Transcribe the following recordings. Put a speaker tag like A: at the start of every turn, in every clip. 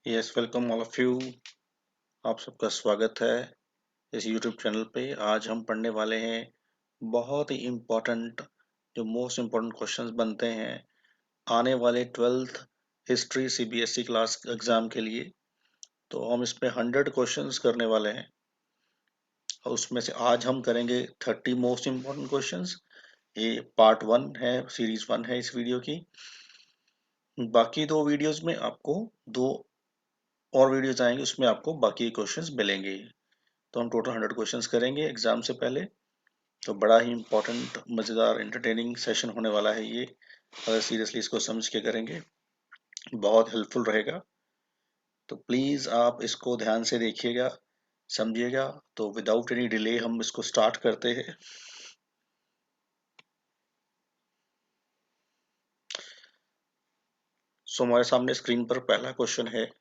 A: Yes welcome all of you. आप सबका स्वागत है इस यूट्यूब चैनल पे। आज हम पढ़ने वाले हैं बहुत ही इम्पोर्टेंट, जो मोस्ट इम्पोर्टेंट क्वेश्चंस बनते हैं आने वाले 12th history CBSE class exam के लिए। तो हम इसमें 100 क्वेश्चंस करने वाले हैं और उसमें से आज हम करेंगे 30 मोस्ट इम्पोर्टेंट क्वेश्चंस। ये पार्ट 1 है, सीरीज 1 है इस वीडियो की। बाकी दो वीडियोस में आपको दो और वीडियोस आएंगे, उसमें आपको बाकी क्वेश्चंस मिलेंगे। तो हम टोटल 100 क्वेश्चंस करेंगे एग्जाम से पहले। तो बड़ा ही इंपॉर्टेंट, मज़ेदार, एंटरटेनिंग सेशन होने वाला है ये। अगर सीरियसली इसको समझ के करेंगे बहुत हेल्पफुल रहेगा। तो प्लीज़ आप इसको ध्यान से देखिएगा, समझिएगा। तो विदाउट एनी डिले हम इसको स्टार्ट करते हैं। सो हमारे सामने स्क्रीन पर पहला क्वेश्चन है,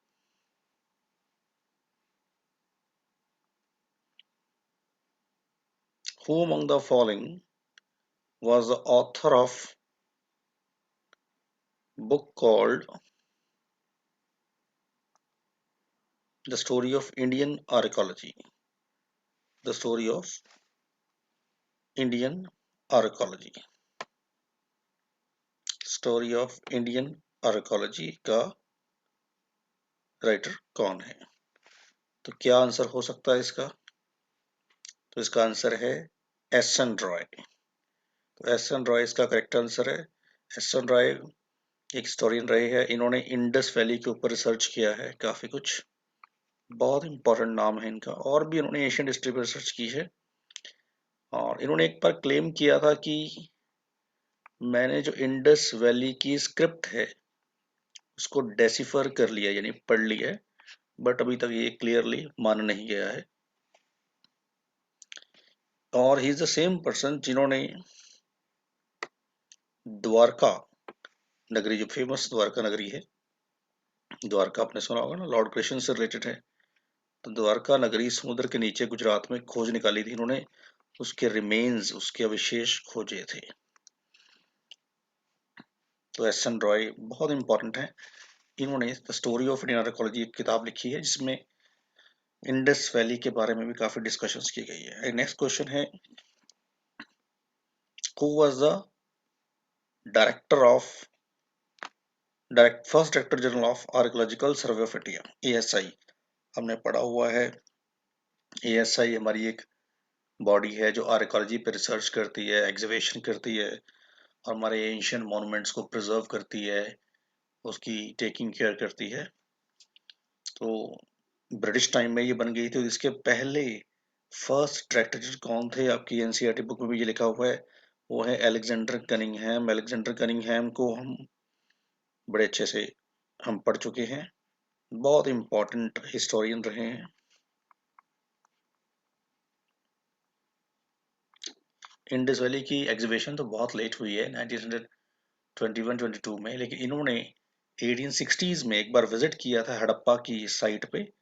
A: who among the following was the author of book called The Story of Indian Archaeology? The Story of Indian Archaeology. Story of Indian archaeology का राइटर कौन है? तो क्या आंसर हो सकता है इसका? तो इसका आंसर है एस एन रॉय। तो एस एन रॉय इसका करेक्ट आंसर है। एस एन रॉय एक हिस्टोरियन रहे हैं। इन्होंने इंडस वैली के ऊपर रिसर्च किया है काफी कुछ। बहुत इंपॉर्टेंट नाम है इनका। और भी इन्होंने एशियन हिस्ट्री पर रिसर्च की है। और इन्होंने एक बार क्लेम किया था कि मैंने जो इंडस वैली की स्क्रिप्ट है उसको डेसिफर कर लिया, यानी पढ़ लिया है। बट अभी तक ये क्लियरली माना नहीं गया है। और he is the same person जिन्होंने द्वारका नगरी, जो फेमस द्वारका नगरी है, द्वारका आपने सुना होगा ना, लॉर्ड कृष्ण से रिलेटेड है। तो द्वारका नगरी समुद्र के नीचे गुजरात में खोज निकाली थी इन्होंने। उसके रिमेन्स, उसके अवशेष खोजे थे। तो एस एन रॉय बहुत इंपॉर्टेंट है। इन्होंने the story of Indian archaeology एक किताब लिखी है जिसमें इंडस वैली के बारे में भी काफी डिस्कशंस की गई है। नेक्स्ट क्वेश्चन है, who was the director of first director general of archaeological survey of India, ASI? हमने पढ़ा हुआ है एएसआई हमारी एक बॉडी है जो आर्कोलॉजी पे रिसर्च करती है, एग्जीबिशन करती है और हमारे एंशियंट मॉन्यूमेंट्स को प्रिजर्व करती है, उसकी टेकिंग केयर करती है। तो ब्रिटिश टाइम में ये बन गई थी। इसके पहले फर्स्ट डायरेक्टर कौन थे? आपकी एनसीईआरटी बुक में भी ये लिखा हुआ है, वो है अलेक्जेंडर कनिंघम। अलेक्जेंडर कनिंघम को हम बड़े अच्छे से हम पढ़ चुके हैं, बहुत इंपॉर्टेंट हिस्टोरियन रहे हैं। इंडस वैली की एग्जीबिशन तो बहुत लेट हुई है, 1921-22 में, लेकिन इन्होंने 1860s में एक बार विजिट किया था हड़प्पा की साइट पे।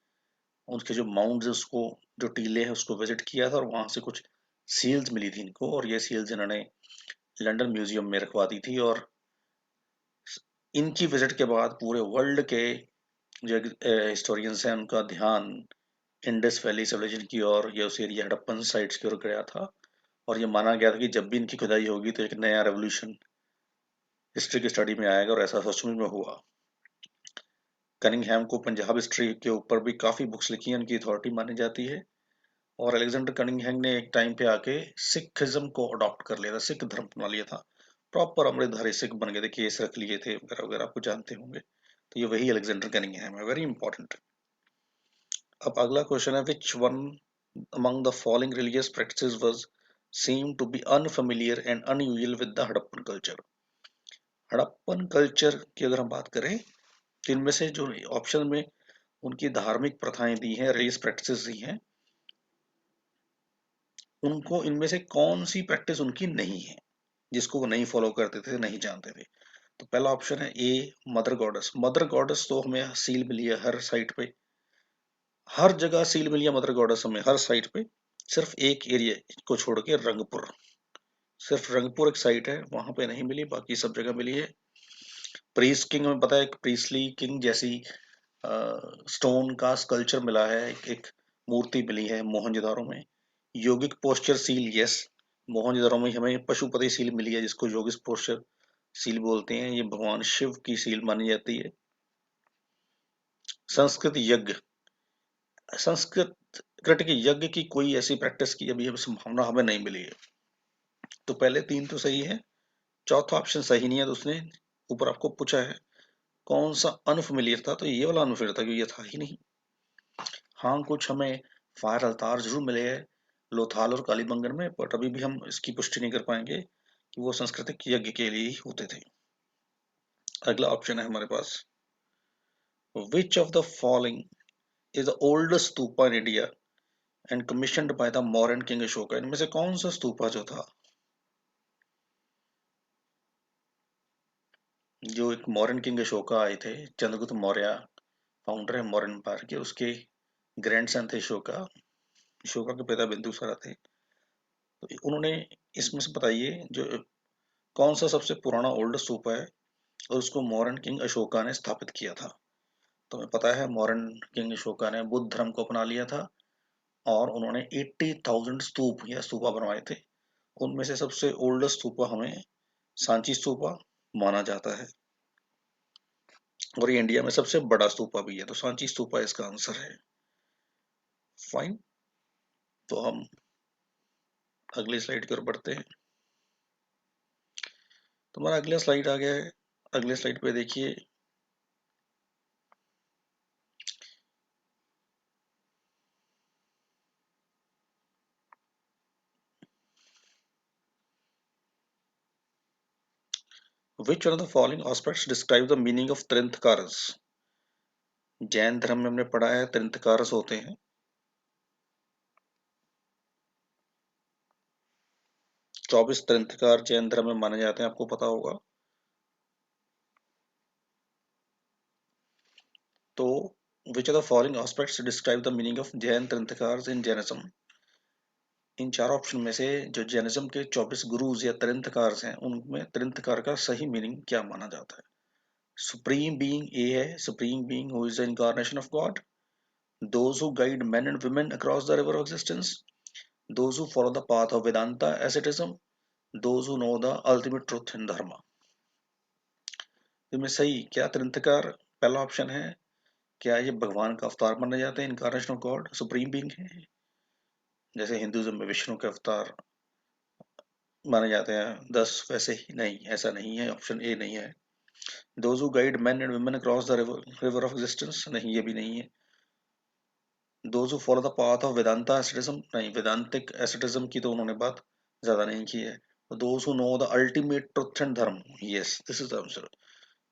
A: उसके जो माउंट्स, उसको जो टीले हैं उसको विजिट किया था और वहां से कुछ सील्स मिली थी इनको, और ये सील्स इन्होंने लंदन म्यूजियम में रखवा दी थी। और इनकी विजिट के बाद पूरे वर्ल्ड के जो हिस्टोरियंस हैं उनका ध्यान इंडस वैली सिविलाइजेशन की और या उस एरिया हड़प्पन साइट्स की ओर गया था। और ये माना गया था कि जब भी इनकी खुदाई होगी तो एक नया रेवोल्यूशन हिस्ट्री की स्टडी में आएगा, और ऐसा सचमुच में हुआ। कनिंघम को पंजाब हिस्ट्री के ऊपर भी काफी बुक्स लिखी हैं, उनकी अथॉरिटी मानी जाती है। और अलेक्जेंडर कनिंघम ने एक टाइम पे आके सिखिज्म को अडॉप्ट कर लिया था, सिख धर्म अपना लिया था। प्रॉपर अमृतधारी सिख बन गए थे, केस रख लिए थे वगैरह वगैरह, आपको जानते होंगे। तो ये वही अलेक्जेंडर कनिंघम है, वेरी इंपॉर्टेंट। अब अगला क्वेश्चन है, which one among the following religious practices was seem to be unfamiliar and unusual with the Harappan culture? Harappan culture की अगर हम बात करें तो इनमें से जो ऑप्शन में उनकी धार्मिक प्रथाएं दी हैं, रिलीजियस प्रैक्टिसेस दी हैं, उनको इनमें से कौन सी प्रैक्टिस उनकी नहीं है जिसको वो नहीं फॉलो करते थे, नहीं जानते थे? तो पहला ऑप्शन है ए, मदर गॉडेस। मदर गॉडेस तो हमें सील मिली है हर साइट पे, हर जगह सील मिली है मदर गॉडेस हमें हर साइट पे। सिर्फ एक एरिया को छोड़ के रंगपुर, सिर्फ रंगपुर एक साइट है वहां पे नहीं मिली, बाकी सब जगह मिली है। प्रीस्ट किंग, हमें पता है प्रीस्टली किंग जैसी स्टोन का स्कल्पचर मिला है, एक मूर्ति मिली है मोहनजोदारो में। योगिक पोस्चर सील, यस, मोहनजोदारो में हमें पशुपति सील मिली है, जिसको योगिक पोस्चर सील बोलते हैं। ये भगवान शिव की सील मानी जाती है। संस्कृत यज्ञ, संस्कृत के यज्ञ की कोई ऐसी प्रैक्टिस की अभी संभावना हमें नहीं मिली है। तो पहले 3 तो सही है, चौथा ऑप्शन सही नहीं है। तो उसने ऊपर आपको पूछा है कौन सा अनफेमिलियर था, तो ये वाला अनफेमिलियर था क्योंकि ये था ही नहीं। हाँ, कुछ हमें फायर अवतार जरूर मिले हैं लोथाल और कालीबंगन में, बट अभी भी हम इसकी पुष्टि नहीं कर पाएंगे कि वो सांस्कृतिक यज्ञ के लिए ही होते थे। अगला ऑप्शन है हमारे पास, which of the following is the oldest stupa in India and commissioned by the Mauryan king Ashoka. इनमें से कौन सा स्तूपा जो था, जो एक मौर्यन किंग अशोका आए थे, चंद्रगुप्त मौर्य फाउंडर है मौर्यन एम्पायर के, उसके ग्रैंडसन थे अशोका। अशोका के पिता बिंदुसार थे। तो उन्होंने, इसमें से बताइए जो कौन सा सबसे पुराना ओल्ड स्तूपा है और उसको मौर्यन किंग अशोका ने स्थापित किया था। तो हमें पता है मौर्यन किंग अशोका ने बुद्ध धर्म को अपना लिया था और उन्होंने 80,000 स्तूप या स्तूपा बनवाए थे। उनमें से सबसे ओल्ड स्तूपा हमें सांची स्तूपा माना जाता है और ये इंडिया में सबसे बड़ा स्तूपा भी है। तो सांची स्तूपा इसका आंसर है। फाइन, तो हम अगली स्लाइड की ओर बढ़ते हैं। तो हमारा अगला स्लाइड आ गया है। अगले स्लाइड पे देखिए, which of the following aspects describe the meaning of tirthankaras. Jain धर्म में हमने पढ़ा है त्रिंथकारस होते हैं। 24 त्रिंथकार जैन धर्म में माने जाते हैं, आपको पता होगा। तो which of the following aspects describe the meaning of Jain tirthankaras in Jainism. इन चार ऑप्शन में से जो जैनिज्म के 24 गुरुज या त्रिंथकारस हैं, उनमें त्रिंथकार का सही मीनिंग क्या माना जाता है। सुप्रीम बीइंग ए है, supreme being who is the incarnation of God, those who guide men and women across the river of existence, those who follow the path of Vedanta asceticism, those who know the ultimate truth in dharma। इनमें सही क्या त्रिंथकार पहला option है, क्या ये भगवान का अवतार माने जाते हैं, incarnation of God, supreme being है, जैसे हिंदुइज्म में विष्णु के अवतार माने जाते हैं 10, वैसे ही नहीं, ऐसा नहीं है, ऑप्शन ए नहीं है। Those who guide man and women across the river of existence, नहीं, ये भी नहीं है। Those who follow the path of Vedanta asceticism, नहीं, वेदांतिक एस्केटिज्म की तो उन्होंने बात ज्यादा नहीं की है। Those who know the ultimate truth and dharma, yes, this is the answer.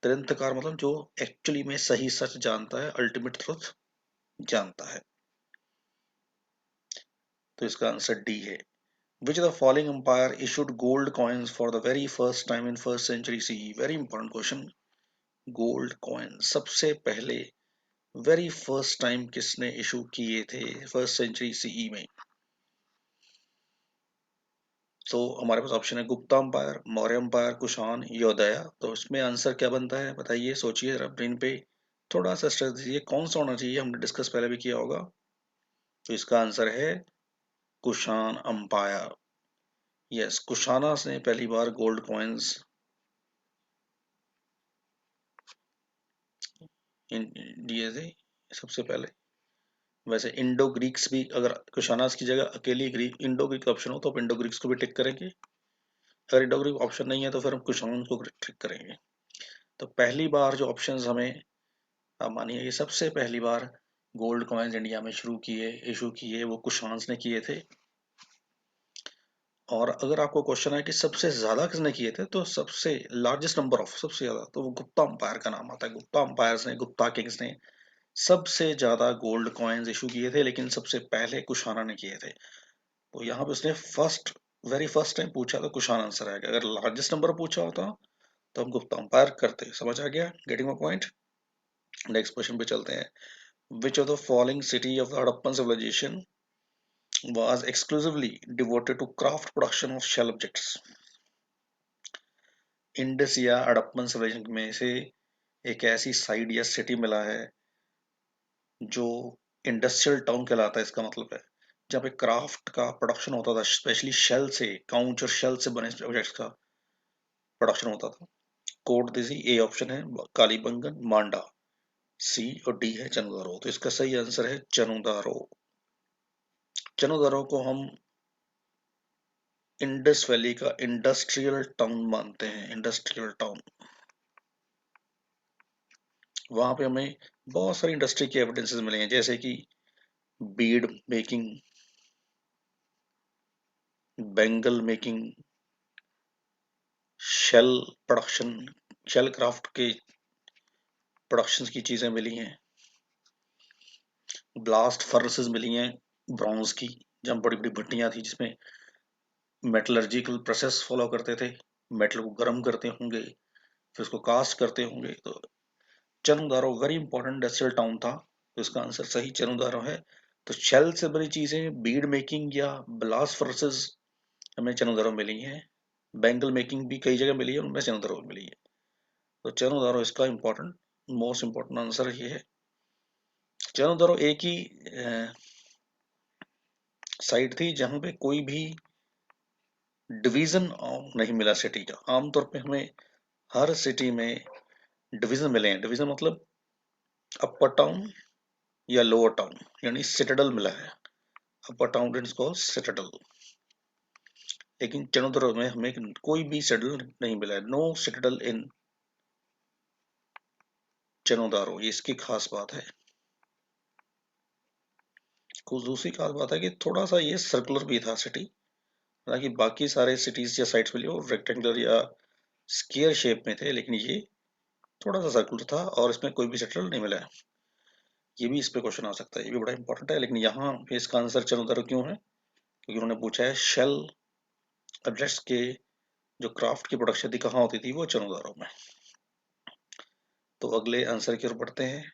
A: Tirthankar मतलब जो एक्चुअली में सही सच जानता है, अल्टीमेट ट्रुथ जानता है। तो इसका आंसर डी है। Which of the following empire issued gold coins for the very first time in first century CE? Very important question. Gold coin सबसे पहले वेरी फर्स्ट टाइम किसने इशू किए थे फर्स्ट सेंचुरी सीई में। तो हमारे पास option है गुप्ता अंपायर, मौर्य अंपायर, कुषाण, योदया। तो इसमें आंसर क्या बनता है बताइए, सोचिए जरा ब्रेन पे थोड़ा सा स्ट्रेस दीजिए, कौन सा होना चाहिए, हमने डिस्कस पहले भी किया होगा। तो इसका आंसर है कुषाण अंपायर। यस, कुशाना ने पहली बार गोल्ड कॉइन्स दिए थे सबसे पहले। वैसे इंडो ग्रीक्स भी, अगर कुशानास की जगह अकेली ग्रीक इंडो ग्रीक ऑप्शन हो तो आप इंडो ग्रीक्स को भी टिक करेंगे। अगर इंडो ग्रीक ऑप्शन नहीं है तो फिर हम कुशान को टिक करेंगे। तो पहली बार जो ऑप्शंस हमें, आप मानिए ये सबसे पहली बार गोल्ड कॉइन्स इंडिया में शुरू किए, इशू किए, वो कुशान्स ने किए थे। और अगर आपको क्वेश्चन है कि सबसे ज्यादा किसने किए थे, तो सबसे लार्जेस्ट नंबर ऑफ, सबसे ज्यादा, तो वो गुप्ता अंपायर का नाम आता है। गुप्ता अंपायर्स ने, गुप्ता किंग्स ने सबसे ज्यादा गोल्ड कॉइन्स इशू किए थे, लेकिन सबसे पहले कुशाना ने किए थे। तो यहाँ पे उसने वेरी फर्स्ट टाइम पूछा तो कुशान आंसर आएगा। अगर लार्जेस्ट नंबर पूछा होता तो हम गुप्ता अंपायर करते। समझ आ गया, getting my point. Next question पे चलते हैं। Which of the following city of the Harappan civilisation was exclusively devoted to craft production of shell objects. Indus या हड़प्पन सिविलाइजेशन में से एक ऐसी साइट या सिटी मिला है जो इंडस्ट्रियल टाउन कहलाता है, इसका मतलब है जहाँ पे क्राफ्ट का प्रोडक्शन होता था, स्पेशली शेल से, काउंच और शेल से बने प्रोजेक्ट्स का प्रोडक्शन होता था। कोड दीजिए, ए ऑप्शन है कालीबंगन मांडा, सी और डी है चनुदारो। तो इसका सही आंसर है चनुदारो। चनुदारो को हम इंडस वैली का इंडस्ट्रियल टाउन मानते हैं, इंडस्ट्रियल टाउन। वहां पे हमें बहुत सारी इंडस्ट्री के एविडेंसेस मिले हैं, जैसे कि bead making, bangle making, shell production, shell craft के प्रोडक्शन की चीजें मिली हैं, ब्लास्ट फर्नेसेस मिली हैं ब्रॉन्ज की, जहाँ बड़ी बड़ी भट्टियां थी जिसमें मेटलर्जिकल प्रोसेस फॉलो करते थे, मेटल को गर्म करते होंगे, फिर उसको कास्ट करते होंगे। तो Chanhudaro very important industrial town था, तो इसका आंसर सही चनुदारो है। तो शेल से बनी चीजें, बीड मेकिंग या ब्लास्ट फर्नेसेस हमें चनुदारो मिली हैं। बैंगल मेकिंग भी कई जगह मिली है, उनमें चनुदारो मिली है। तो चनुदारो इसका इम्पोर्टेंट, मोस्ट इम्पोर्टेंट आंसर ये है। चनुदारो एक ही साइट थी जहां पे कोई भी डिवीजन नहीं मिला सिटी का। आमतौर पे हमें हर सिटी में डिवीजन मिले हैं। डिवीजन मतलब अपर टाउन या लोअर टाउन, यानी सिटाडल मिला है। अपर टाउन इज कॉल्ड सिटाडल। लेकिन चनोदर में हमें कोई भी सिटाडल नहीं मिला है, नो सिटाडल इन चनोदारो। ये इसकी खास बात है। कुछ दूसरी खास बात है कि थोड़ा सा ये सर्कुलर भी था सिटी, हालांकि बाकी सारे सिटीज या साइट्स मिली वो रेक्टेंगुलर या स्क्वायर शेप में थे, लेकिन ये थोड़ा सा सर्कुलर था और इसमें कोई भी सेटल नहीं मिला है। ये भी इस पे क्वेश्चन आ सकता है, ये भी बड़ा इंपॉर्टेंट है। लेकिन यहाँ पे इसका आंसर चनुदारो क्यों है? क्योंकि उन्होंने पूछा है शेल एड्रेस के जो क्राफ्ट की प्रोडक्शन थी कहाँ होती थी, वो चनुदारो में। तो अगले आंसर की ओर बढ़ते हैं।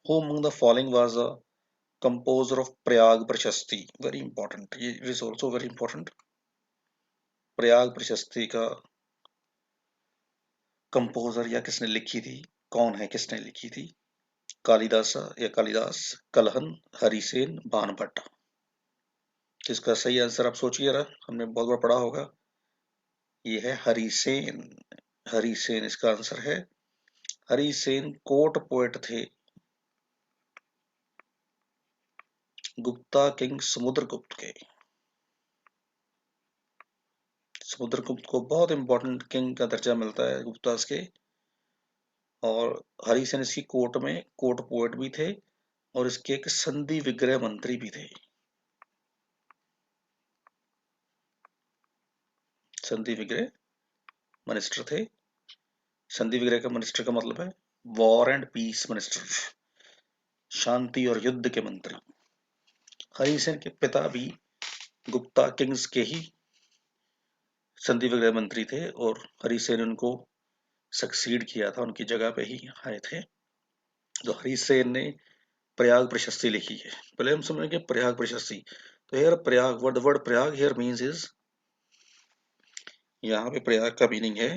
A: Who among the following was a composer of Prayag प्रशस्ति? वेरी इंपॉर्टेंट, ये is also very important. Prayag प्रशस्ति का कंपोजर या किसने लिखी थी, कौन है, किसने लिखी थी? कालिदास या कालिदास, कलहन, हरिसेन, बाणभट्ट। इसका सही आंसर आप सोचिए जरा, हमने बहुत बार पढ़ा होगा। ये है हरिसेन। हरिसेन इसका आंसर है। हरिसेन कोर्ट पोएट थे गुप्ता किंग समुद्रगुप्त के। समुद्रगुप्त को बहुत इंपॉर्टेंट किंग का दर्जा मिलता है गुप्तास के। और हरिसेन इसकी कोर्ट में कोर्ट पोएट भी थे और इसके एक संधि विग्रह मंत्री भी थे। संधि विग्रह मिनिस्टर थे। संधि विग्रह का मिनिस्टर का मतलब है वॉर एंड पीस मिनिस्टर, शांति और युद्ध के मंत्री। हरिसेन के पिता भी गुप्ता किंग्स के ही संधि विग्रह मंत्री थे और हरिसेन उनको सक्सीड किया था, उनकी जगह पे ही आए थे। तो हरिसेन ने प्रयाग प्रशस्ति लिखी है। पहले हम समझेंगे प्रयाग प्रशस्ति। तो here Prayag, word Prayag here means is, यहाँ पे प्रयाग का मीनिंग है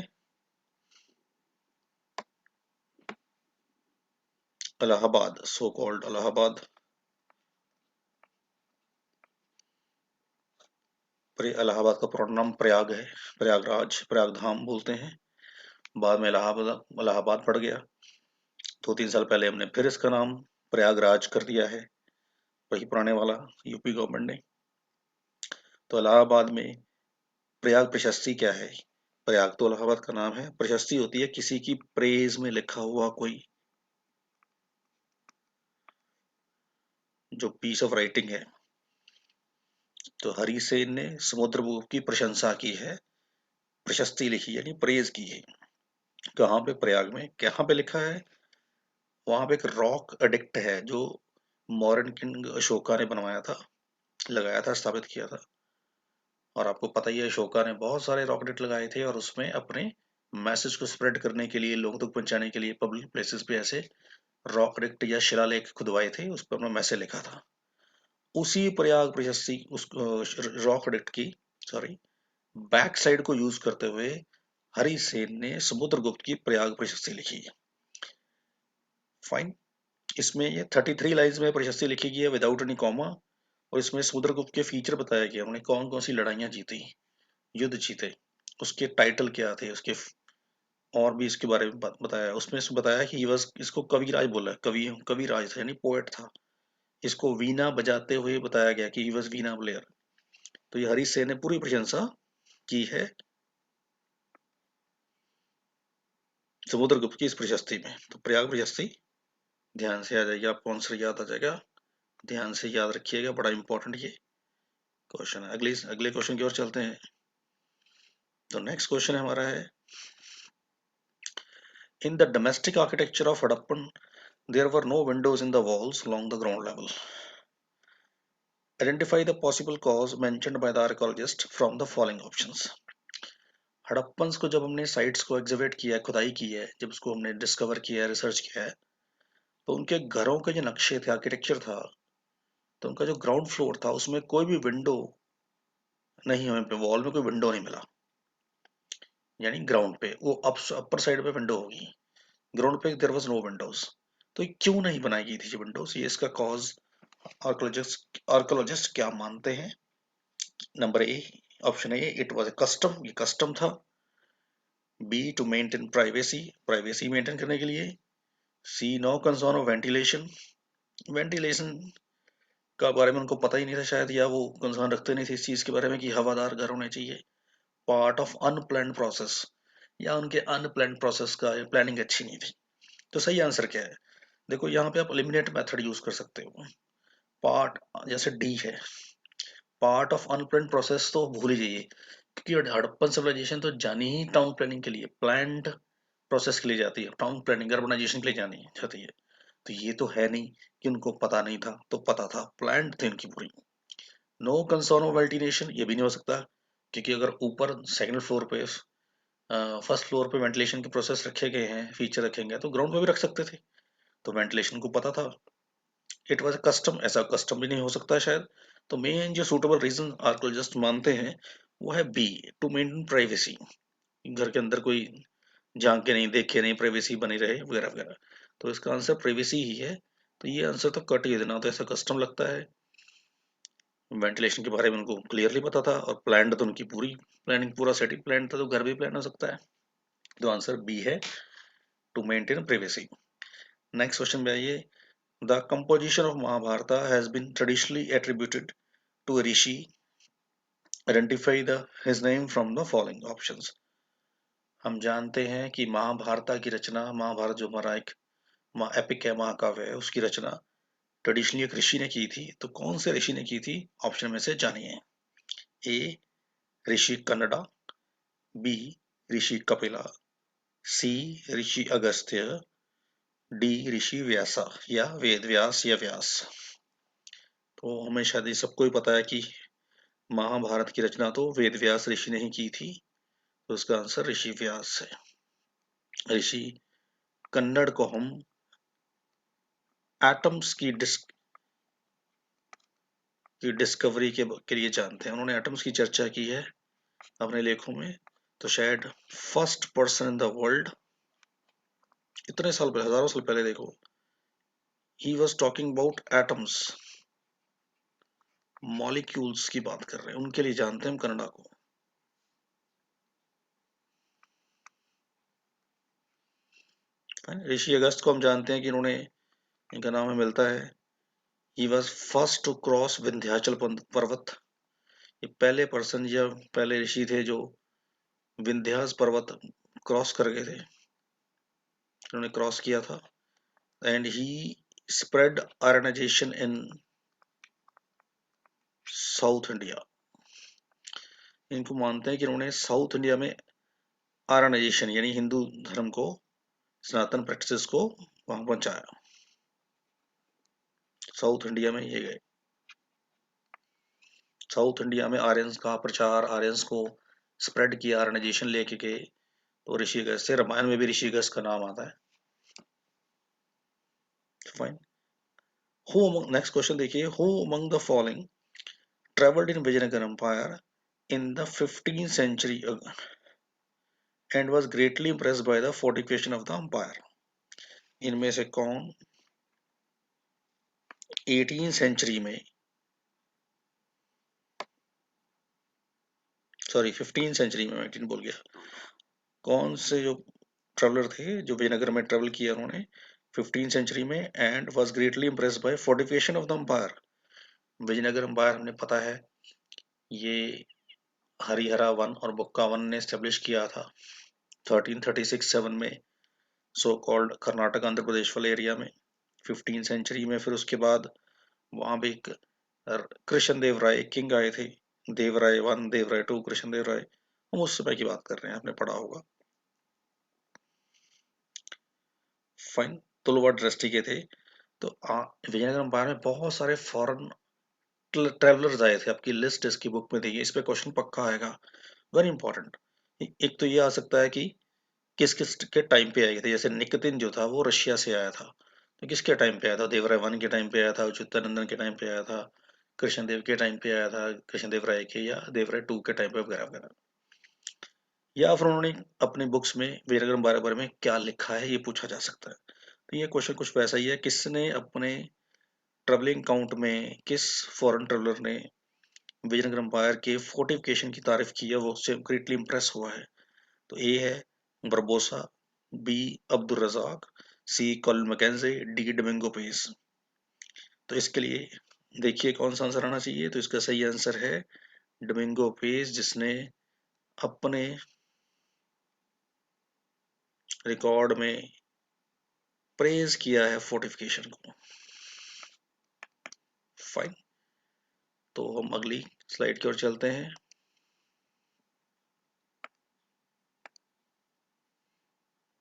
A: इलाहाबाद, सो कॉल्ड इलाहाबाद। इलाहाबाद का पूरा नाम प्रयाग है, प्रयागराज, प्रयागधाम बोलते हैं। बाद में इलाहाबाद इलाहाबाद पड़ गया। 2-3 साल पहले हमने फिर इसका नाम प्रयागराज कर दिया है, वही पुराने वाला, यूपी गवर्नमेंट ने। तो इलाहाबाद में प्रयाग प्रशस्ति क्या है? प्रयाग तो इलाहाबाद का नाम है, प्रशस्ति होती है किसी की प्रेज में लिखा हुआ कोई जो पीस ऑफ राइटिंग है। तो हरिसेन ने समुद्रगुप्त की प्रशंसा की है, प्रशस्ति लिखी यानी प्रेज की है। कहाँ पे? प्रयाग में। कहाँ पे लिखा है? वहां पे एक रॉक एडिक्ट है जो मॉडर्न किंग अशोका ने बनवाया था, लगाया था, स्थापित किया था। और आपको पता ही है अशोका ने बहुत सारे रॉक एडिक्ट लगाए थे और उसमें अपने मैसेज को स्प्रेड करने के लिए, लोगों तक पहुंचाने के लिए पब्लिक प्लेसेस पे ऐसे रॉक एडिक्ट या शिलालेख खुदवाए थे, उस पर अपना मैसेज लिखा था। उसी प्रयाग प्रशस्ति उस रॉक एडिक्ट की, सॉरी, बैक साइड को यूज करते हुए हरिसेन ने समुद्रगुप्त की प्रयाग प्रशस्ति लिखी। फाइन। इसमें ये 33 लाइंस में प्रशस्ति लिखी गई है विदाउट एनी कॉमा, और इसमें समुद्रगुप्त के फीचर बताया गया, उन्होंने कौन कौन सी लड़ाइयाँ जीती, युद्ध जीते, उसके टाइटल क्या थे उसके, और भी इसके बारे में बताया। उसमें बताया कि बस इसको कविराज बोला, कविराज था यानी पोएट था। इसको वीणा बजाते हुए बताया गया कि ही वॉज वीणा प्लेयर। तो ये हरीश सेन ने पूरी प्रशंसा की है समुद्रगुप्त की इस प्रशस्ति में। तो प्रयाग प्रशस्ति ध्यान से आ जाएगी, आपको आंसर याद आ जाएगा, ध्यान से याद रखिएगा, बड़ा इंपॉर्टेंट ये क्वेश्चन है। अगले अगले क्वेश्चन की ओर चलते हैं। तो नेक्स्ट क्वेश्चन हमारा है, in the domestic architecture of Harappan there were no windows in the walls along the ground level. Identify the possible cause mentioned by the archaeologist from the following options. Harappans को जब हमने sites को exhibit किया है, खुदाई की है, जब उसको हमने डिस्कवर किया है, रिसर्च किया है, तो उनके घरों के जो नक्शे थे, आर्किटेक्चर था, तो उनका जो ग्राउंड फ्लोर था उसमें कोई भी विंडो नहीं, हमें वॉल में कोई विंडो नहीं मिला। यानी ग्राउंड पे वो अपर साइड पे विंडो होगी, ग्राउंड पे देयर वाज नो विंडोज। तो ये क्यों नहीं बनाई गई थी विंडोज, ये इसका कॉज आर्कोलॉजिस्ट क्या मानते हैं। Number A, option A, it was a custom, ये कस्टम था। B, to maintain privacy, privacy maintain करने के लिए। C, no concern of ventilation, ventilation का बारे में उनको पता ही नहीं था शायद, या वो कंसर्न रखते नहीं थे इस चीज के बारे में कि हवादार घर होने चाहिए। पार्ट ऑफ अनप्लान्ड प्रोसेस, या उनके अनप्लान्ड प्रोसेस का प्लानिंग अच्छी नहीं थी। तो सही आंसर क्या है, देखो यहाँ पे आप एलिमिनेट मेथड यूज कर सकते हो। पार्ट, जैसे डी है, पार्ट ऑफ अनप्लान्ड प्रोसेस तो भूल ही जाइए, क्योंकि हड़प्पन सिविलाइजेशन तो जानी ही टाउन प्लानिंग के लिए, प्लान्ड प्रोसेस के लिए जाती है, टाउन प्लानिंग अर्बनाइजेशन के लिए जानी जाती है। तो ये तो है नहीं कि उनको पता नहीं था, तो पता था, प्लान्ड थी उनकी पूरी। नो कंसर्न ऑफ वेंटिलेशन, ये भी नहीं हो सकता, क्योंकि अगर ऊपर सेकंड फ्लोर पे, फर्स्ट फ्लोर पे वेंटिलेशन के प्रोसेस रखे गए हैं, फीचर रखेंगे, तो ग्राउंड में भी रख सकते थे, तो वेंटिलेशन को पता था। इट वाज कस्टम, ऐसा कस्टम भी नहीं हो सकता शायद। तो मेन जो सूटेबल रीजन आर्कोलॉजिस्ट मानते हैं वो है बी, टू मेंटेन प्राइवेसी, घर के अंदर कोई झांक के नहीं, देखे नहीं, प्राइवेसी बनी रहे वगैरह वगैरह। तो इसका आंसर प्राइवेसी ही है। तो ये आंसर तो कट ही देना, तो ऐसा कस्टम लगता है, वेंटिलेशन के बारे में उनको क्लियरली पता था, और प्लान तो उनकी पूरी प्लानिंग, पूरा सेटिंग प्लान था, तो घर भी प्लान हो सकता है। तो आंसर बी है, to maintain privacy. Next question में आइए, the composition of Mahabharata has been traditionally attributed to a rishi, identify the his name from the following options. हम जानते हैं कि महाभारत की रचना, महाभारत जो हमारा एक एपिक है, महाकाव्य है, उसकी रचना ट्रेडिशनली एक ऋषि ने की थी। तो कौन से ऋषि ने की थी, ऑप्शन में से जानिए। ए, ऋषि कन्नडा। बी, ऋषि कपिला। सी, ऋषि अगस्त्य। डी, ऋषि व्यासा, या वेद व्यास या व्यास। तो हमें शायद ये सबको ही पता है कि महाभारत की रचना तो वेद व्यास ऋषि ने ही की थी, तो उसका आंसर ऋषि व्यास है। ऋषि कन्नड़ को हम एटम्स की डिस्कवरी के लिए जानते हैं, उन्होंने एटम्स की चर्चा की है अपने लेखों में। तो शायद first person in the world, इतने साल पहले, हजारों साल पहले, देखो, he was talking about atoms, molecules की बात कर रहे हैं, उनके लिए जानते हैं हम कनाडा को। ऋषि अगस्त को हम जानते हैं कि इन्होंने, इनका नाम हमें मिलता है, he was first to cross Vindhyachal पर्वत। ये पहले पर्सन या पहले ऋषि थे जो विंध्यास पर्वत क्रॉस कर गए थे, इन्होंने क्रॉस किया था। And he spread ironization in South India. इनको मानते हैं कि इन्होंने साउथ इंडिया में आयरनाइजेशन यानी हिंदू धर्म को, सनातन प्रैक्टिस को वहां पहुंचाया, साउथ इंडिया में ये गए, साउथ इंडिया में आर्यंस का प्रचार, आर्यंस को स्प्रेड किया, आर्यनाइजेशन लेके गए। तो ऋषिकेश से, रामायण में भी ऋषिकेश का नाम आता है। फाइन। हु, नेक्स्ट क्वेश्चन देखिए, who among the following travelled in Vijayanagara empire in the 15th century and was greatly impressed by the fortification of the empire। इनमें से कौन 18 सेंचुरी में, सॉरी 15 सेंचुरी में, 18 बोल गया, कौन से जो ट्रेवलर थे जो विजयनगर में ट्रेवल किया उन्होंने 15 सेंचुरी में, and was greatly impressed by fortification of the empire. Vijayanagara empire हमने पता है ये हरिहरा वन और बुक्का वन ने स्टेब्लिश किया था 1336-7 में, सो कॉल्ड कर्नाटक आंध्र प्रदेश वाले एरिया में 15 सेंचुरी में। फिर उसके बाद वहां पे एक कृष्ण देव राय किंग आए थे, देवराय वन, देवराय टू, कृष्ण देव राय, हम उस समय की बात कर रहे हैं, आपने पढ़ा होगा। फाइन, तुलवा दृष्टि के थे। तो विजयनगर एम्पायर में बहुत सारे फॉरेन ट्रेवलर्स आए थे, आपकी लिस्ट इसकी बुक में देखिए, इस पे क्वेश्चन पक्का आएगा, वेरी इंपॉर्टेंट। एक तो ये आ सकता है कि किस किस के टाइम पे आए थे, जैसे निकतिन जो था वो रशिया से आया था, तो किसके टाइम पे आया था, देवराय वन के टाइम पे आया था, अच्युतानंदन के टाइम पे आया था, कृष्णदेव के टाइम पे आया था, कृष्णदेव राय के, या देवराय टू के टाइम पे, वगैरह वगैरह। या फिर उन्होंने अपने बुक्स में विजयनगर बारे में क्या लिखा है, ये पूछा जा सकता है। तो ये क्वेश्चन कुछ वैसा ही है, किसने अपने ट्रेवलिंग काउंट में, किस फॉरेन ट्रेवलर ने विजयनगर एम्पायर के फोर्टिफिकेशन की तारीफ की है, वो उससे ग्रेटली इंप्रेस हुआ है। तो ए है Barbosa, B Abdul Razzaq, C Colin Mackenzie, D Domingo Paes. तो इसके लिए देखिए कौन सा आंसर आना चाहिए, तो इसका सही आंसर है डोमिंगो पेस, जिसने अपने रिकॉर्ड में प्रेज किया है फोर्टिफिकेशन को। फाइन, तो हम अगली स्लाइड की ओर चलते हैं।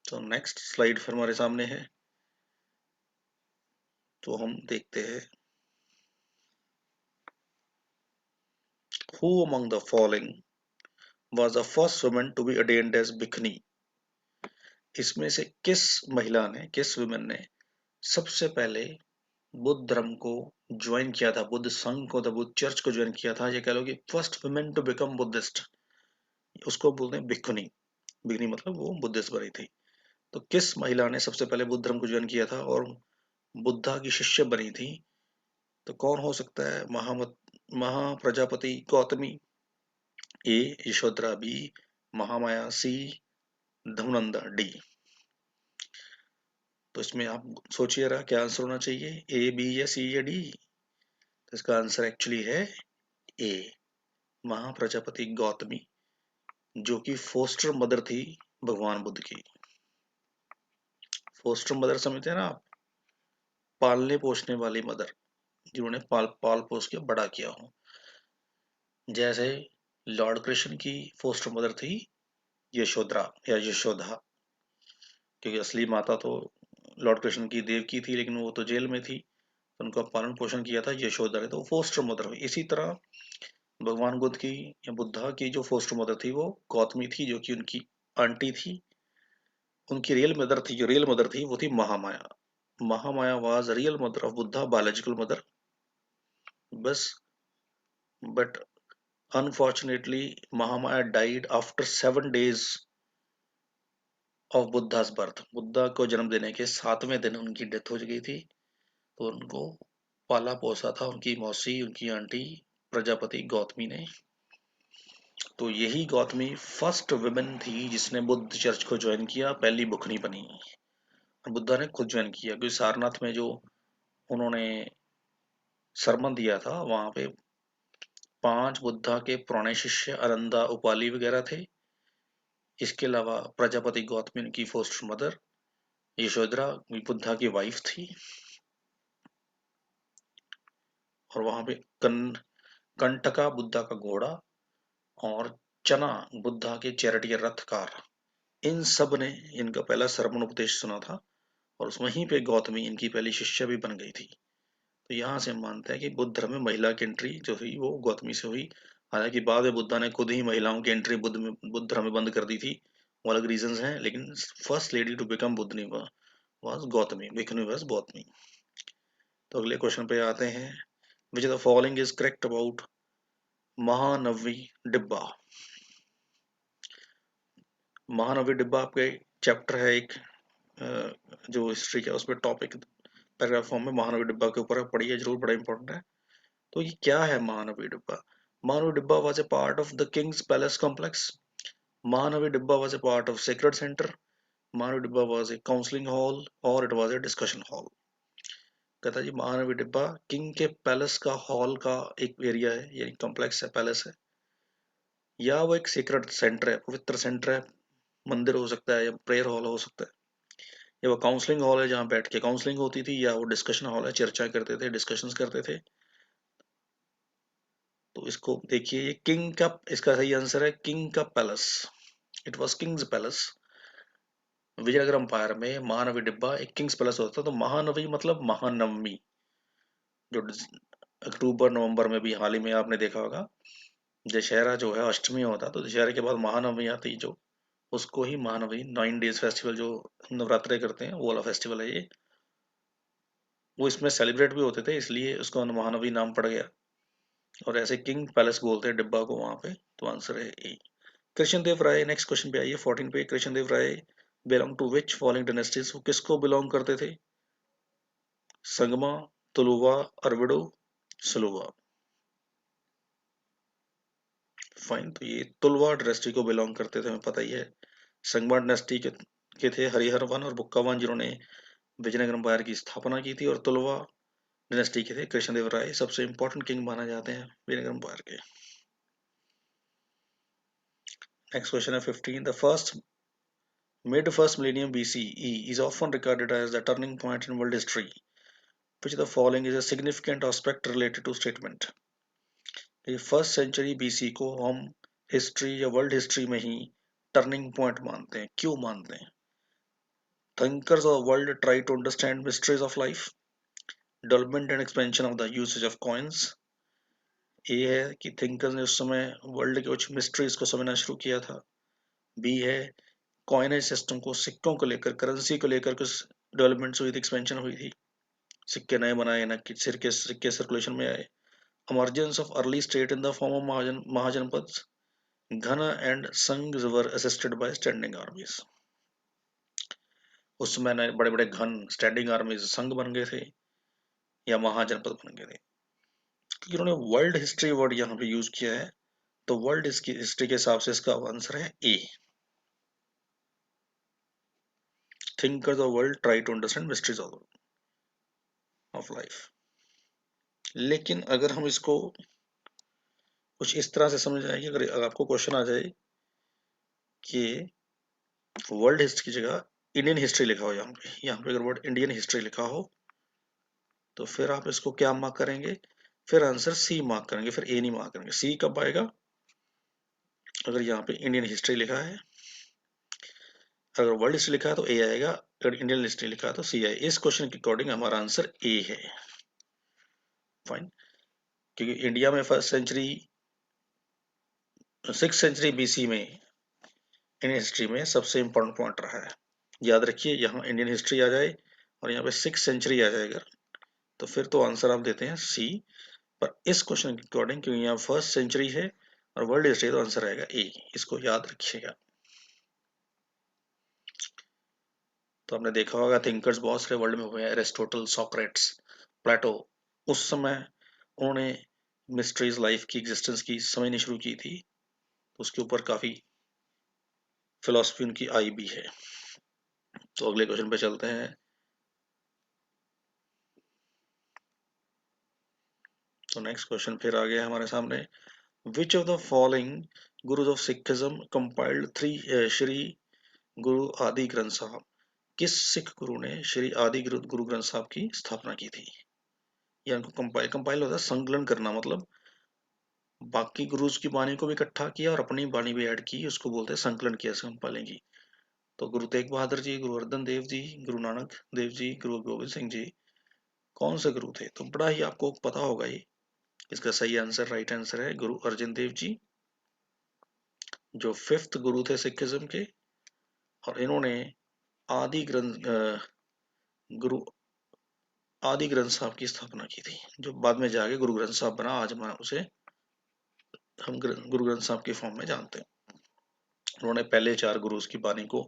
A: तो नेक्स्ट स्लाइड फिर हमारे सामने है, तो हम देखते हैं, who among the following was the first woman to be ordained as भिखनी। इसमें से किस महिला ने, किस वुमेन ने सबसे पहले बुद्ध धर्म को ज्वाइन किया था, बुद्ध संघ को, तो बुद्ध चर्च को ज्वाइन किया था, ये कह लो कि first women to become Buddhist, उसको बोलते हैं भिखुनी। भिखनी मतलब वो बुद्धिस्ट बनी थी। तो किस महिला ने सबसे पहले बुद्ध धर्म को ज्वाइन किया था और बुद्धा की शिष्य बनी थी, तो कौन हो सकता है, महाप्रजापति गौतमी, ए यशोधरा, बी महामाया, सी धनुनंदा, डी। तो इसमें आप सोचिए रहा क्या आंसर होना चाहिए, ए, बी या सी या डी। तो इसका आंसर एक्चुअली है ए, महाप्रजापति गौतमी, जो कि फोस्टर मदर थी भगवान बुद्ध की। फोस्टर मदर समझते हैं ना आप, पालने पोसने वाली मदर, जिन्होंने पाल पाल पोस के बड़ा किया हो। जैसे लॉर्ड कृष्ण की फोस्टर मदर थी यशोधरा या यशोदा, क्योंकि असली माता तो लॉर्ड कृष्ण की देवकी थी, लेकिन वो तो जेल में थी, तो उनका पालन पोषण किया था यशोदा ने, तो फोस्टर मदर हुई। इसी तरह भगवान बुद्ध की या बुद्धा की जो फोस्टर मदर थी वो गौतमी थी, जो कि उनकी आंटी थी। उनकी रियल मदर थी, जो रियल मदर थी वो थी Mahamaya. Mahamaya was real mother of Buddha, biological mother, बस, but unfortunately Mahamaya died after 7 days of Buddha's birth. Buddha को जन्म देने के 7वें दिन उनकी डेथ हो गई थी। तो उनको पाला पोसा था उनकी मौसी, उनकी आंटी प्रजापति गौतमी ने। तो यही गौतमी फर्स्ट वुमेन थी जिसने बुद्ध चर्च को ज्वाइन किया, पहली बुकनी बनी। बुद्धा ने खुद ज्वाइन किया, क्योंकि सारनाथ में जो उन्होंने सरमन दिया था, वहां पे 5 बुद्धा के पुराने शिष्य अनंदा, उपाली वगैरह थे। इसके अलावा प्रजापति गौतमी उनकी फर्स्ट मदर, यशोधरा बुद्धा की वाइफ थी, और वहां पे कंटका बुद्धा का घोड़ा, और चना बुद्धा के चैरिटी रथकार, इन सब ने इनका पहला सरमन उपदेश सुना था, और उस वहीं पे गौतमी इनकी पहली शिष्या भी बन गई थी। तो यहाँ से हम मानते हैं कि बुद्ध धर्म में महिला की एंट्री जो हुई वो गौतमी से हुई। हालांकि बाद में बुद्धा ने खुद ही महिलाओं की एंट्री बुद्ध धर्म में बंद कर दी थी, वो अलग रीजंस हैं, लेकिन फर्स्ट लेडी टू बिकम बुद्धनी वाज गौतमी, भिखनी वाज गौतमी। तो अगले क्वेश्चन पे आते हैं, which of the following is correct about Mahanavami Dibba. Mahanavami डिब्बा आपके चैप्टर है एक, जो हिस्ट्री का, उसमें टॉपिक पैराग्राफ फॉर्म में महानवी डिब्बा के ऊपर पढ़िए जरूर, बड़ा इंपॉर्टेंट है। तो ये क्या है महानवी Dibba? Mahanavami Dibba was a part of the king's palace complex. Mahanavami Dibba was a part of sacred centre. Mahanavami Dibba was a counselling hall और it was a discussion hall. कहता है जी महानवी डिब्बा किंग के पैलेस का हॉल का एक एरिया है, यानी कॉम्प्लेक्स है, पैलेस है, या वो एक सीक्रेट सेंटर है, पवित्र सेंटर है, मंदिर हो सकता है या प्रेयर हॉल हो सकता है, या वो काउंसलिंग हॉल है जहाँ बैठ के काउंसलिंग होती थी, या वो डिस्कशन हॉल है, चर्चा करते थे, डिस्कशंस करते थे। तो इसको देखिए, ये किंग का, इसका सही आंसर है किंग का palace. It was king's palace. Vijayanagara empire में महानवी डिब्बा एक किंग्स पैलेस होता है। तो महानवी मतलब महानवमी, जो अक्टूबर नवंबर में भी हाल ही में आपने देखा होगा, दशहरा जो है अष्टमी होता, तो दशहरे के बाद महानवमी आती, जो उसको ही महानवमी 9 डेज फेस्टिवल जो नवरात्रे करते हैं वो वाला फेस्टिवल है ये। वो इसमें सेलिब्रेट भी होते थे, इसलिए उसका महानवी नाम पड़ गया। और ऐसे किंग पैलेस बोलते हैं डिब्बा को वहां पे। तो आंसर है A. Krishna Deva Raya, next question पे आइए 14 पे। Krishna Deva Raya belong to which following dynasties? वो किसको बिलोंग करते थे? संगमा, तुलुवा, अरविडो, सलुवा। फाइन, तो ये तुलवा डायनेस्टी को बिलोंग करते थे, हमें पता ही है। संगमा डायनेस्टी के थे हरिहरवन और बुक्कावन, जिन्होंने विजयनगर एम्पायर की स्थापना की थी। और तुलवा डायनेस्टी के थे कृष्णदेव राय, सबसे इंपॉर्टेंट किंग माना जाते हैं विजयनगर एम्पायर के। नेक्स्ट क्वेश्चन है 15। The first mid first millennium BCE is often regarded as the turning point in world history. Which of the following is a significant aspect related to statement? ये first century BC को हम history या world history में ही turning point मानते हैं। क्यों मानते हैं? Thinkers of world try to understand mysteries of life. Development and expansion of the usage of coins. ये है कि थिंकर्स ने उस समय वर्ल्ड के कुछ मिस्ट्रीज को समझना शुरू किया था। बी है कॉइनेज सिस्टम को, सिक्कों को लेकर, करेंसी को लेकर कुछ डेवलपमेंट्स हुई थी, एक्सपेंशन हुई थी, सिक्के नए बनाए ना, कि सिक्के सर्कुलेशन में आए। emergence of early state in the form of Mahajanapads. Ghana and Sangh were assisted by standing armies. उस समय नए बड़े बड़े घन स्टैंडिंग आर्मीज संघ बन गए थे या महाजनपद बन गए थे। इन्होंने वर्ल्ड हिस्ट्री वर्ड यहाँ पे यूज किया है, तो वर्ल्ड हिस्ट्री के हिसाब से इसका आंसर है A. Thinkers of world try to understand mysteries of life. लेकिन अगर हम इसको कुछ इस तरह से समझ जाए कि अगर आपको क्वेश्चन आ जाए कि वर्ल्ड हिस्ट्री की जगह इंडियन हिस्ट्री लिखा हो, यहाँ पे अगर वर्ड इंडियन हिस्ट्री लिखा हो, तो फिर आप इसको क्या मार्क करेंगे? फिर आंसर सी मार्क करेंगे, फिर ए नहीं मार्क करेंगे। सी कब आएगा? अगर यहाँ पे इंडियन हिस्ट्री लिखा है, अगर वर्ल्ड हिस्ट्री लिखा है तो ए आएगा, अगर इंडियन हिस्ट्री लिखा है तो सी आएगा। इस क्वेश्चन के अकॉर्डिंग हमारा आंसर ए है। फाइन, क्योंकि इंडिया में first century 6th century BC में इंडियन हिस्ट्री में सबसे इंपॉर्टेंट पॉइंट रहा है। याद रखिए, यहाँ इंडियन हिस्ट्री आ जाए और यहाँ पे 6th सेंचुरी आ जाएगा, तो फिर तो आंसर आप देते हैं सी। पर इस क्वेश्चन के अकॉर्डिंग, क्योंकि यहाँ फर्स्ट सेंचुरी है और वर्ल्ड हिस्ट्री, तो आंसर आएगा ए। इसको याद रखिएगा। तो आपने देखा होगा थिंकर्स बहुत सारे वर्ल्ड में हुए हैं, एरिस्टोटल, सोक्रेट्स, प्लेटो। उस समय उन्होंने मिस्ट्रीज लाइफ की, एग्जिस्टेंस की समझनी शुरू की थी, तो उसके ऊपर काफी फिलोसफी उनकी आई भी है। तो अगले क्वेश्चन पे चलते हैं। तो नेक्स्ट क्वेश्चन फिर आ गया हमारे सामने। Which of the following gurus of Sikhism compiled Shri Guru Adi ग्रंथ साहब? किस सिख गुरु ने श्री आदि गुरु ग्रंथ साहब की स्थापना की थी? या इनको कंपाइल होता है संकलन करना, मतलब बाकी गुरुज की वाणी को भी इकट्ठा किया और अपनी वाणी भी ऐड की, उसको बोलते हैं संकलन किया, कंपाइलिंग की। तो गुरु तेग बहादुर जी, गुरु अर्जन देव जी, गुरु नानक देव जी, गुरु गोविंद सिंह जी, कौन से गुरु थे? तो बड़ा ही आपको पता होगा ये। इसका सही आंसर, राइट आंसर है गुरु अर्जन देव जी, जो 5th गुरु थे सिखिज्म के। और इन्होंने आदि ग्रंथ गुरु आदि ग्रंथ साहब की स्थापना की थी, जो बाद में जाके गुरु ग्रंथ साहब बना। आज हम उसे गुरु ग्रंथ साहब के फॉर्म में जानते हैं। उन्होंने पहले 4 गुरुज की बानी को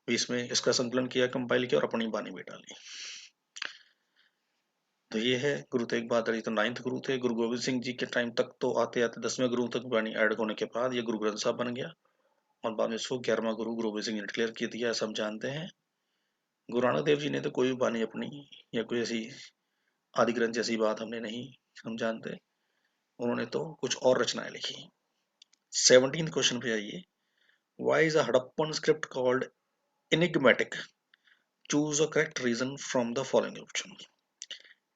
A: भी इसमें इसका संकलन किया, कंपाइल किया और अपनी बानी भी डाली। तो ये है गुरु तेग बहादुर जी तो 9th गुरु थे। गुरु गोबिंद सिंह जी के टाइम तक तो आते आते 10वें गुरु तक वाणी ऐड होने के बाद ये गुरु ग्रंथ साहब बन गया और बाद में इसको 11वां गुरु गोबिंद सिंह ने डिक्लेयर किया दिया, ऐसा हम जानते हैं। गुरु नानक देव जी ने तो कोई भी वाणी अपनी या कोई ऐसी आदि ग्रंथ जैसी बात हमने नहीं हम जानते, उन्होंने तो कुछ और रचनाएं लिखी। 17th क्वेश्चन पे आइए। Why is a Harappan script called enigmatic? Choose a correct reason from the following options.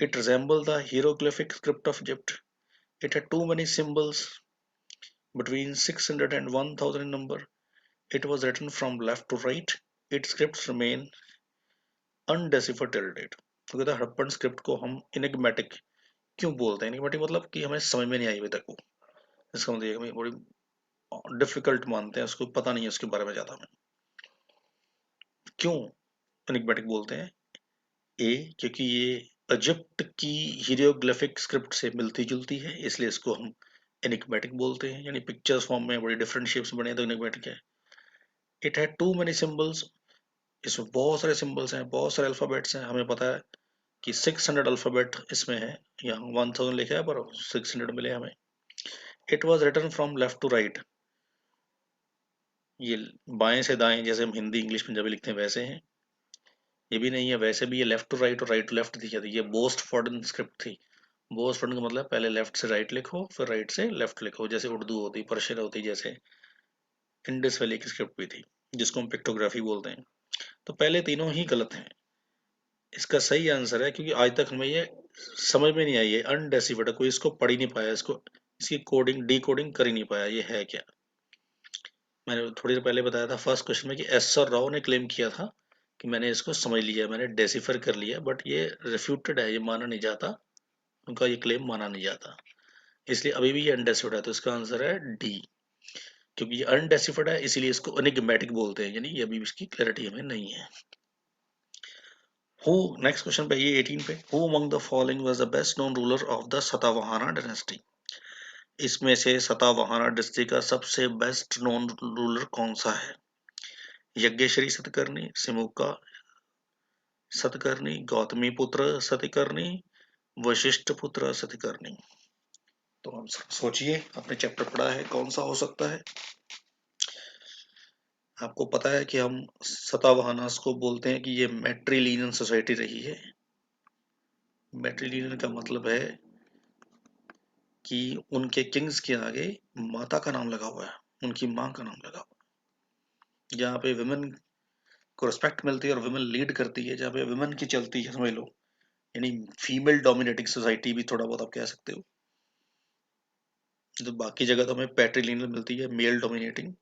A: It resembled the hieroglyphic script of Egypt. It had too many symbols between 600 and 1000 in number. It was written from left to right. Its scripts remain undeciphered till date. तो कहता है Harappan script को हम इनिग्मेटिक क्यों बोलते हैं? इनिग्मेटिक मतलब कि हमें समझ में नहीं आई अभी तक वो, इसका मतलब हमें बड़ी डिफिकल्ट मानते हैं उसको, पता नहीं है उसके बारे में ज्यादा हमें। क्यों इनिग्मेटिक बोलते हैं? ए, क्योंकि ये इजिप्ट की हीरोग्लिफिक स्क्रिप्ट से मिलती जुलती है, इसलिए इसको हम एनिग्मेटिक बोलते हैं, यानी पिक्चर्स फॉर्म में बड़ी डिफरेंट शेप्स बने तो एनिग्मेटिक है। It had too many symbols, इसमें बहुत सारे सिंबल्स हैं, बहुत सारे अल्फाबेट्स हैं। हमें पता है कि 600 अल्फाबेट इसमें है, यहाँ 1000 लिखा है पर 600 मिले हमें। It was written from left to right, ये बाएं से दाएं जैसे हम हिंदी इंग्लिश पंजाबी लिखते हैं वैसे हैं, ये भी नहीं है, वैसे भी ये लेफ्ट टू राइट और राइट टू लेफ्ट दिखा थी। ये बोस्ट फॉर्डन स्क्रिप्ट थी। बोस्ट फॉर्डन का मतलब पहले लेफ्ट से राइट लिखो फिर राइट से लेफ्ट लिखो, जैसे उर्दू होती, पर्शियन होती, जैसे इंडस वैली की स्क्रिप्ट भी थी जिसको हम पिक्टोग्राफी बोलते हैं। तो पहले तीनों ही गलत हैं। इसका सही आंसर है, क्योंकि आज तक हमें ये समझ में नहीं आई है, अनडेसिफर्ड, कोई इसको पढ़ ही नहीं पाया, इसको इसकी कोडिंग डी कोडिंग कर ही नहीं पाया, ये है क्या। मैंने थोड़ी देर पहले बताया था फर्स्ट क्वेश्चन में कि एस आर राव ने क्लेम किया था कि मैंने इसको समझ लिया, मैंने डेसिफर कर लिया, बट ये रिफ्यूटेड है, ये माना नहीं जाता, उनका ये क्लेम माना नहीं जाता, इसलिए अभी भी ये अनडेसिफर्ड है। तो इसका आंसर है डी, क्योंकि ये अनडेसिफर्ड है इसीलिए इसको एनिग्मेटिक बोलते हैं, यानी ये अभी इसकी क्लैरिटी हमें नहीं है। हु, नेक्स्ट क्वेश्चन पे ये 18 पे, who among the following was the best known ruler of the Satavahana dynasty? इसमें से सतावाहाना डिस्ट्रिक्ट का सबसे बेस्ट नोन रूलर कौन सा है? यज्ञेश्वरी सतकर्णी, सिमुका सतकर्णी, गौतमी पुत्र सतकर्णी, वशिष्ठ पुत्र सतकर्णी। तो हम सोचिए, आपने चैप्टर पढ़ा है, कौन सा हो सकता है? आपको पता है कि हम सतावाहनास को बोलते हैं कि ये मैट्रिलिनियन सोसाइटी रही है। मैट्रिलिनियन का मतलब है कि उनके किंग्स के आगे माता का नाम लगा हुआ है, उनकी माँ का नाम लगा हुआ है, जहाँ पे विमेन को रिस्पेक्ट मिलती है और विमेन लीड करती है, जहाँ पे विमेन की चलती है, समझ लो, यानी फीमेल डोमिनेटिंग सोसाइटी भी थोड़ा बहुत आप कह सकते हो। तो बाकी जगह तो हमें पैट्रिलिनियल मिलती है, मेल डोमिनेटिंग।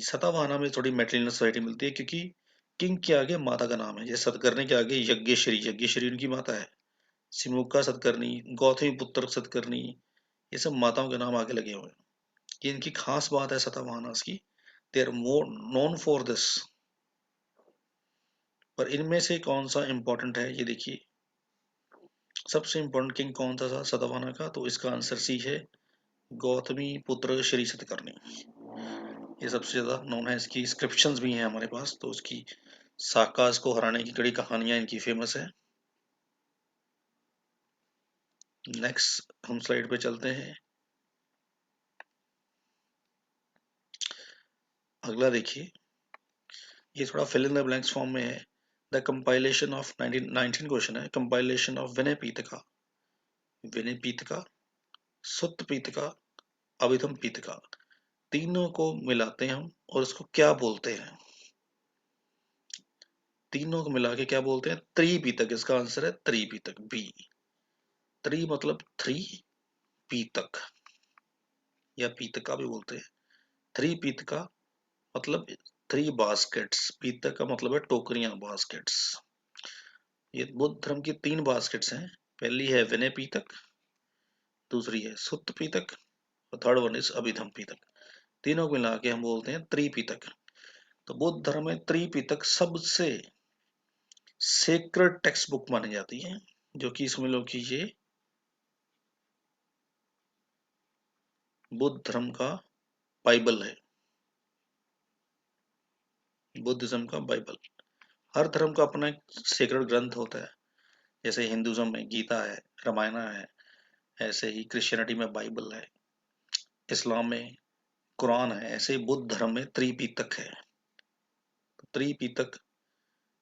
A: सतावाहना में थोड़ी मैट्रिलिनियल सोसाइटी मिलती है, क्योंकि किंग के आगे माता का नाम है, जैसे सतकर्णी के आगे यज्ञेश्वरी, यज्ञेश्वरी उनकी माता है। सिमुका सतकर्णी, गौतमी पुत्र सतकर्णी, ये सब माताओं के नाम आगे लगे हुए हैं। ये इनकी खास बात है सतावाहनास की, they are more known for this. पर इनमें से कौन सा इंपॉर्टेंट है, ये देखिए, सबसे इंपॉर्टेंट किंग कौन सा था सतावाहना का? तो इसका आंसर सी है, गौतमी पुत्र श्री सतकर्णी। ये सबसे ज्यादा नोन है, इसकी स्क्रिप्शंस भी हैं हमारे पास, तो उसकी साकास को हराने की कड़ी कहानियां इनकी फेमस है। नेक्स्ट हम स्लाइड पे चलते हैं। अगला देखिए, ये थोड़ा fill in the blanks form में है। द कंपाइलेशन ऑफ 19 क्वेश्चन है, कंपाइलेशन ऑफ विनय पीटका, विनय पीटका, सुत्त पीटका, अभिधम पीटका, तीनों को मिलाते हैं हम और इसको क्या बोलते हैं? तीनों को मिला के क्या बोलते हैं? त्रिपीतक। इसका आंसर है त्रिपीतक, बी। त्रि मतलब थ्री, पीतक या पीतका भी बोलते हैं। थ्री पीतका मतलब थ्री बास्केट्स, पीतक का मतलब है टोकरियां, बास्केट्स। ये बुद्ध धर्म की 3 बास्केट्स हैं, पहली है विनय पीतक, दूसरी है सुत्त पीतक और थर्ड वन इज अभिधम पीतक। तीनों को मिला के हम बोलते हैं त्रिपीतक। तो बुद्ध धर्म में त्रिपीतक सबसे सेक्रेड टेक्स्ट बुक मानी जाती है, जो कि समझ लो कि ये बुद्ध धर्म का बाइबल है, बुद्धिज्म का बाइबल। हर धर्म का अपना एक सेक्रेड ग्रंथ होता है, जैसे हिंदुज्म में गीता है, रामायण है, ऐसे ही क्रिश्चियनिटी में बाइबल है, इस्लाम में कुरान है, ऐसे ही बुद्ध धर्म में त्रिपिटक है। तो त्रिपिटक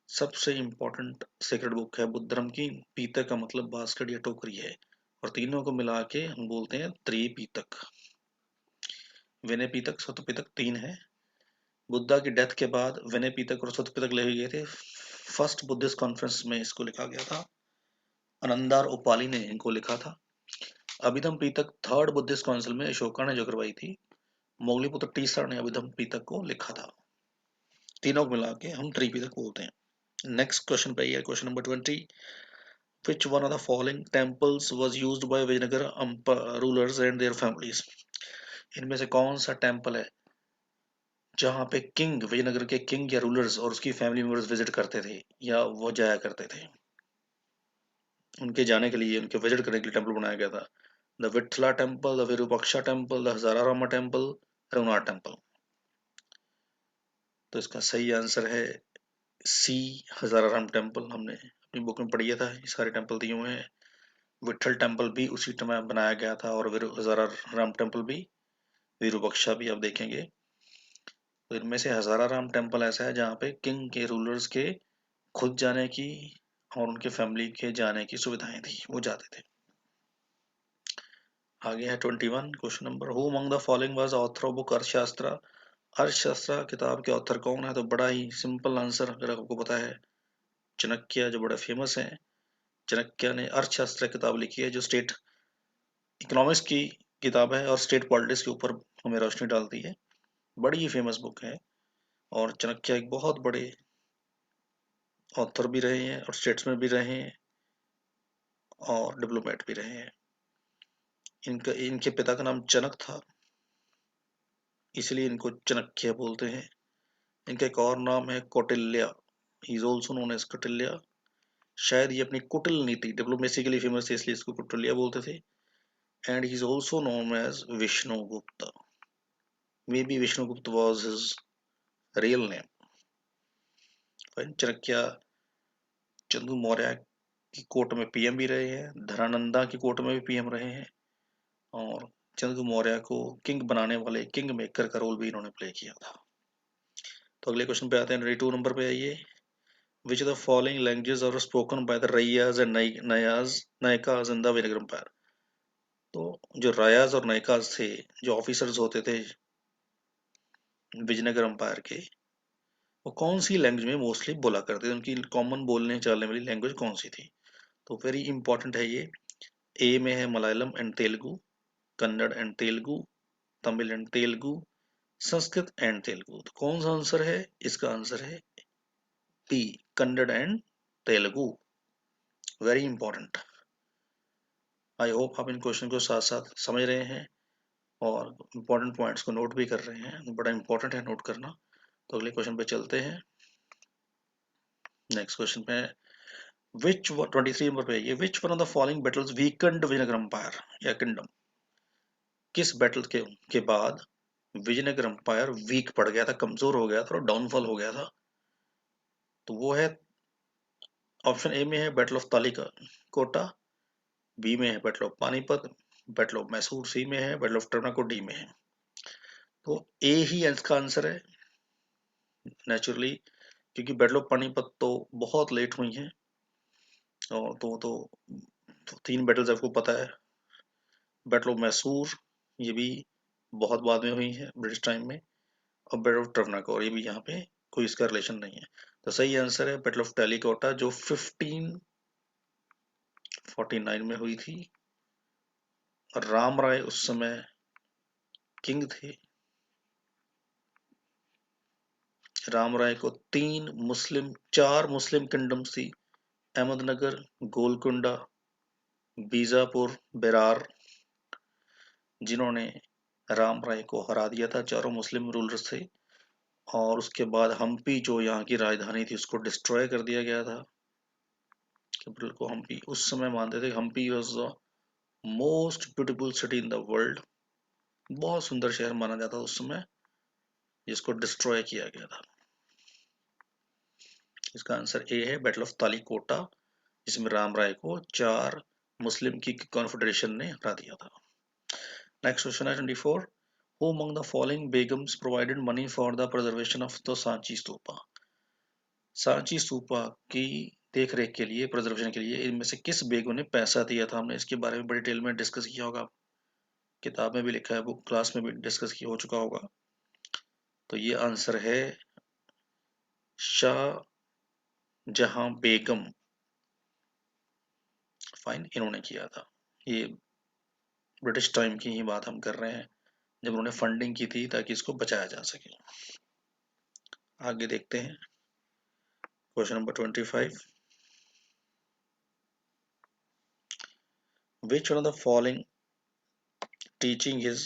A: सबसे इम्पोर्टेंट सेक्रेड बुक है बुद्ध धर्म की। पीतक का मतलब बास्केट या टोकरी है, और तीनों को मिला के हम बोलते हैं त्रिपिटक। विनय पिटक, सुत्त पिटक 3 है। बुद्धा की डेथ के बाद विनय पिटक और सुत्त पिटक ले गए थे। फर्स्ट बुद्धिस्ट कॉन्फ्रेंस में इसको लिखा गया था। आनंदार उपाली ने इनको लिखा था। अभिधम पिटक थर्ड बुद्धिस्ट काउंसिल में अशोका ने जो करवाई थी। मोगलीपुत्र तीसरा ने अभिधम पिटक को लिखा था। तीनों को मिला के हम त्रिपिटक बोलते हैं। नेक्स्ट क्वेश्चन पे question number 20। Which one of the following temples was used by Vijayanagar rulers and their families? इनमें से कौन सा टेम्पल है जहाँ पे किंग, विजयनगर के किंग या रूलर्स और उसकी फैमिली मेंबर्स विजिट करते थे या वो जाया करते थे? उनके जाने के लिए, उनके विजिट करने के लिए टेम्पल बनाया गया था। The Vitthala temple, the Virupaksha temple, the Hazararama temple, Raghunath temple. तो इसका सही आंसर है सी, हजाराराम टेम्पल। हमने अपनी बुक में पढ़ी था, ये सारे टेम्पल दिए हुए हैं। विठल टेम्पल भी उसी समय बनाया गया था, और हजाराराम टेम्पल भी, विरूपाक्षा भी आप देखेंगे। तो इनमें से हजाराराम टेम्पल ऐसा है जहाँ पे किंग के, रूलर्स के खुद जाने की और उनके फैमिली के जाने की सुविधाएं थी, वो जाते थे। आगे है 21 question number. Who among the following was author of book अर्थशास्त्र? अर्थशास्त्र किताब के ऑथर कौन है? तो बड़ा ही सिंपल आंसर अगर आपको पता है, चाणक्य, जो बड़ा फेमस है। चाणक्य ने अर्थशास्त्र किताब लिखी है, जो स्टेट इकोनॉमिक्स की किताब है और स्टेट पॉलिटिक्स के ऊपर हमें रोशनी डालती है। बड़ी ही फेमस बुक है, और चाणक्य एक बहुत बड़े ऑथर भी रहे हैं और स्टेट्समैन भी रहे हैं और डिप्लोमेट भी रहे हैं। इनके पिता का नाम चनक था, इसलिए इनको चाणक्य बोलते हैं। इनका एक और नाम है Kautilya, he is also known as Kautilya. शायद ये अपनी कुटिल नीति, डिप्लोमेसी के लिए फेमस थे, इसलिए इसको कौटिल्य बोलते थे। And he is also known as Vishnugupta. May be Vishnugupta was his real name. Chanakya Chandra Maurya की कोर्ट में पीएम भी रहे हैं, धनानंदा की कोर्ट में भी पीएम रहे हैं, और चंद्र मौर्य को किंग बनाने वाले किंग मेकर का रोल भी इन्होंने प्ले किया था। तो अगले क्वेश्चन पे आते हैं, 22 नंबर पे आइए। Which of the following languages are spoken by the Rayas and Naikas in the Vijayanagara Empire? तो जो रायाज और नायकाज थे, जो ऑफिसर्स होते थे विजयनगर अंपायर के, वो कौन सी लैंग्वेज में मोस्टली बोला करते थे? उनकी कॉमन बोलने चलने वाली लैंग्वेज कौन सी थी? तो वेरी इंपॉर्टेंट है ये। ए में है Malayalam and Telugu, Kannada and Telugu, Tamil and Telugu, Sanskrit and Telugu. तो कौन सा आंसर है? इसका आंसर है B, Kannada and Telugu. Very important. I hope आप इन क्वेश्चन को साथ साथ समझ रहे हैं और इंपॉर्टेंट पॉइंट्स को नोट भी कर रहे हैं। बड़ा इंपॉर्टेंट है नोट करना। तो अगले क्वेश्चन पे चलते हैं। नेक्स्ट क्वेश्चन पे विच 23 नंबर पे ये, which one of the following battles weakened Vijayanagara empire या किंगडम? किस बैटल के बाद विजयनगर अंपायर वीक पड़ गया था, कमजोर हो गया था और डाउनफॉल हो गया था? तो वो है, ऑप्शन ए में है बैटल ऑफ तालिका कोटा, बी में है battle of Panipat, battle of Mysore C में है, बैटल ऑफ टर्नाको डी में है। तो ए ही इसका आंसर है नेचुरली, क्योंकि बैटल ऑफ पानीपत तो बहुत लेट हुई हैं, और तो 3 बैटल्स आपको पता है। बैटल ऑफ मैसूर ये भी बहुत बाद में हुई है ब्रिटिश टाइम में, और बैटल ऑफ टर्नाको, और ये भी यहाँ पे कोई इसका रिलेशन नहीं है। तो सही आंसर है बैटल ऑफ टेलीकोटा, जो 1549 में हुई थी। और राम राय उस समय किंग थे। राम राय को 4 मुस्लिम किंगडम्स थी, अहमदनगर, गोलकुंडा, बीजापुर, बेरार, जिन्होंने राम राय को हरा दिया था। चारों मुस्लिम रूलर्स थे। और उसके बाद हम्पी, जो यहाँ की राजधानी थी, उसको डिस्ट्रॉय कर दिया गया था। कैपिटल को हम्पी उस समय मानते थे। Hampi was the most beautiful city in the world, बहुत सुंदर शहर माना जाता था उस समय, जिसको डिस्ट्रॉय किया गया था। इसका आंसर ए है बैटल ऑफ तालिकोटा, जिसमें राम राय को 4 मुस्लिम की कॉन्फेडरेशन ने हरा दिया था। नेक्स्ट क्वेश्चन है 24, who among the following Begums provided money for the preservation of the Sanchi stupa. Sanchi stupa की देख रेख के लिए, प्रिजर्वेशन के लिए इनमें से किस बेगम ने पैसा दिया था। हमने इसके बारे में बड़ी डिटेल में डिस्कस किया होगा, किताब में भी लिखा है, बुक क्लास में भी डिस्कस किया हो चुका होगा। तो ये आंसर है शाहजहां बेगम। फाइन, इन्होंने किया था। ये ब्रिटिश टाइम की ही बात हम कर रहे हैं, जब उन्होंने फंडिंग की थी ताकि इसको बचाया जा सके। आगे देखते हैं question number 25, which one of the following teaching is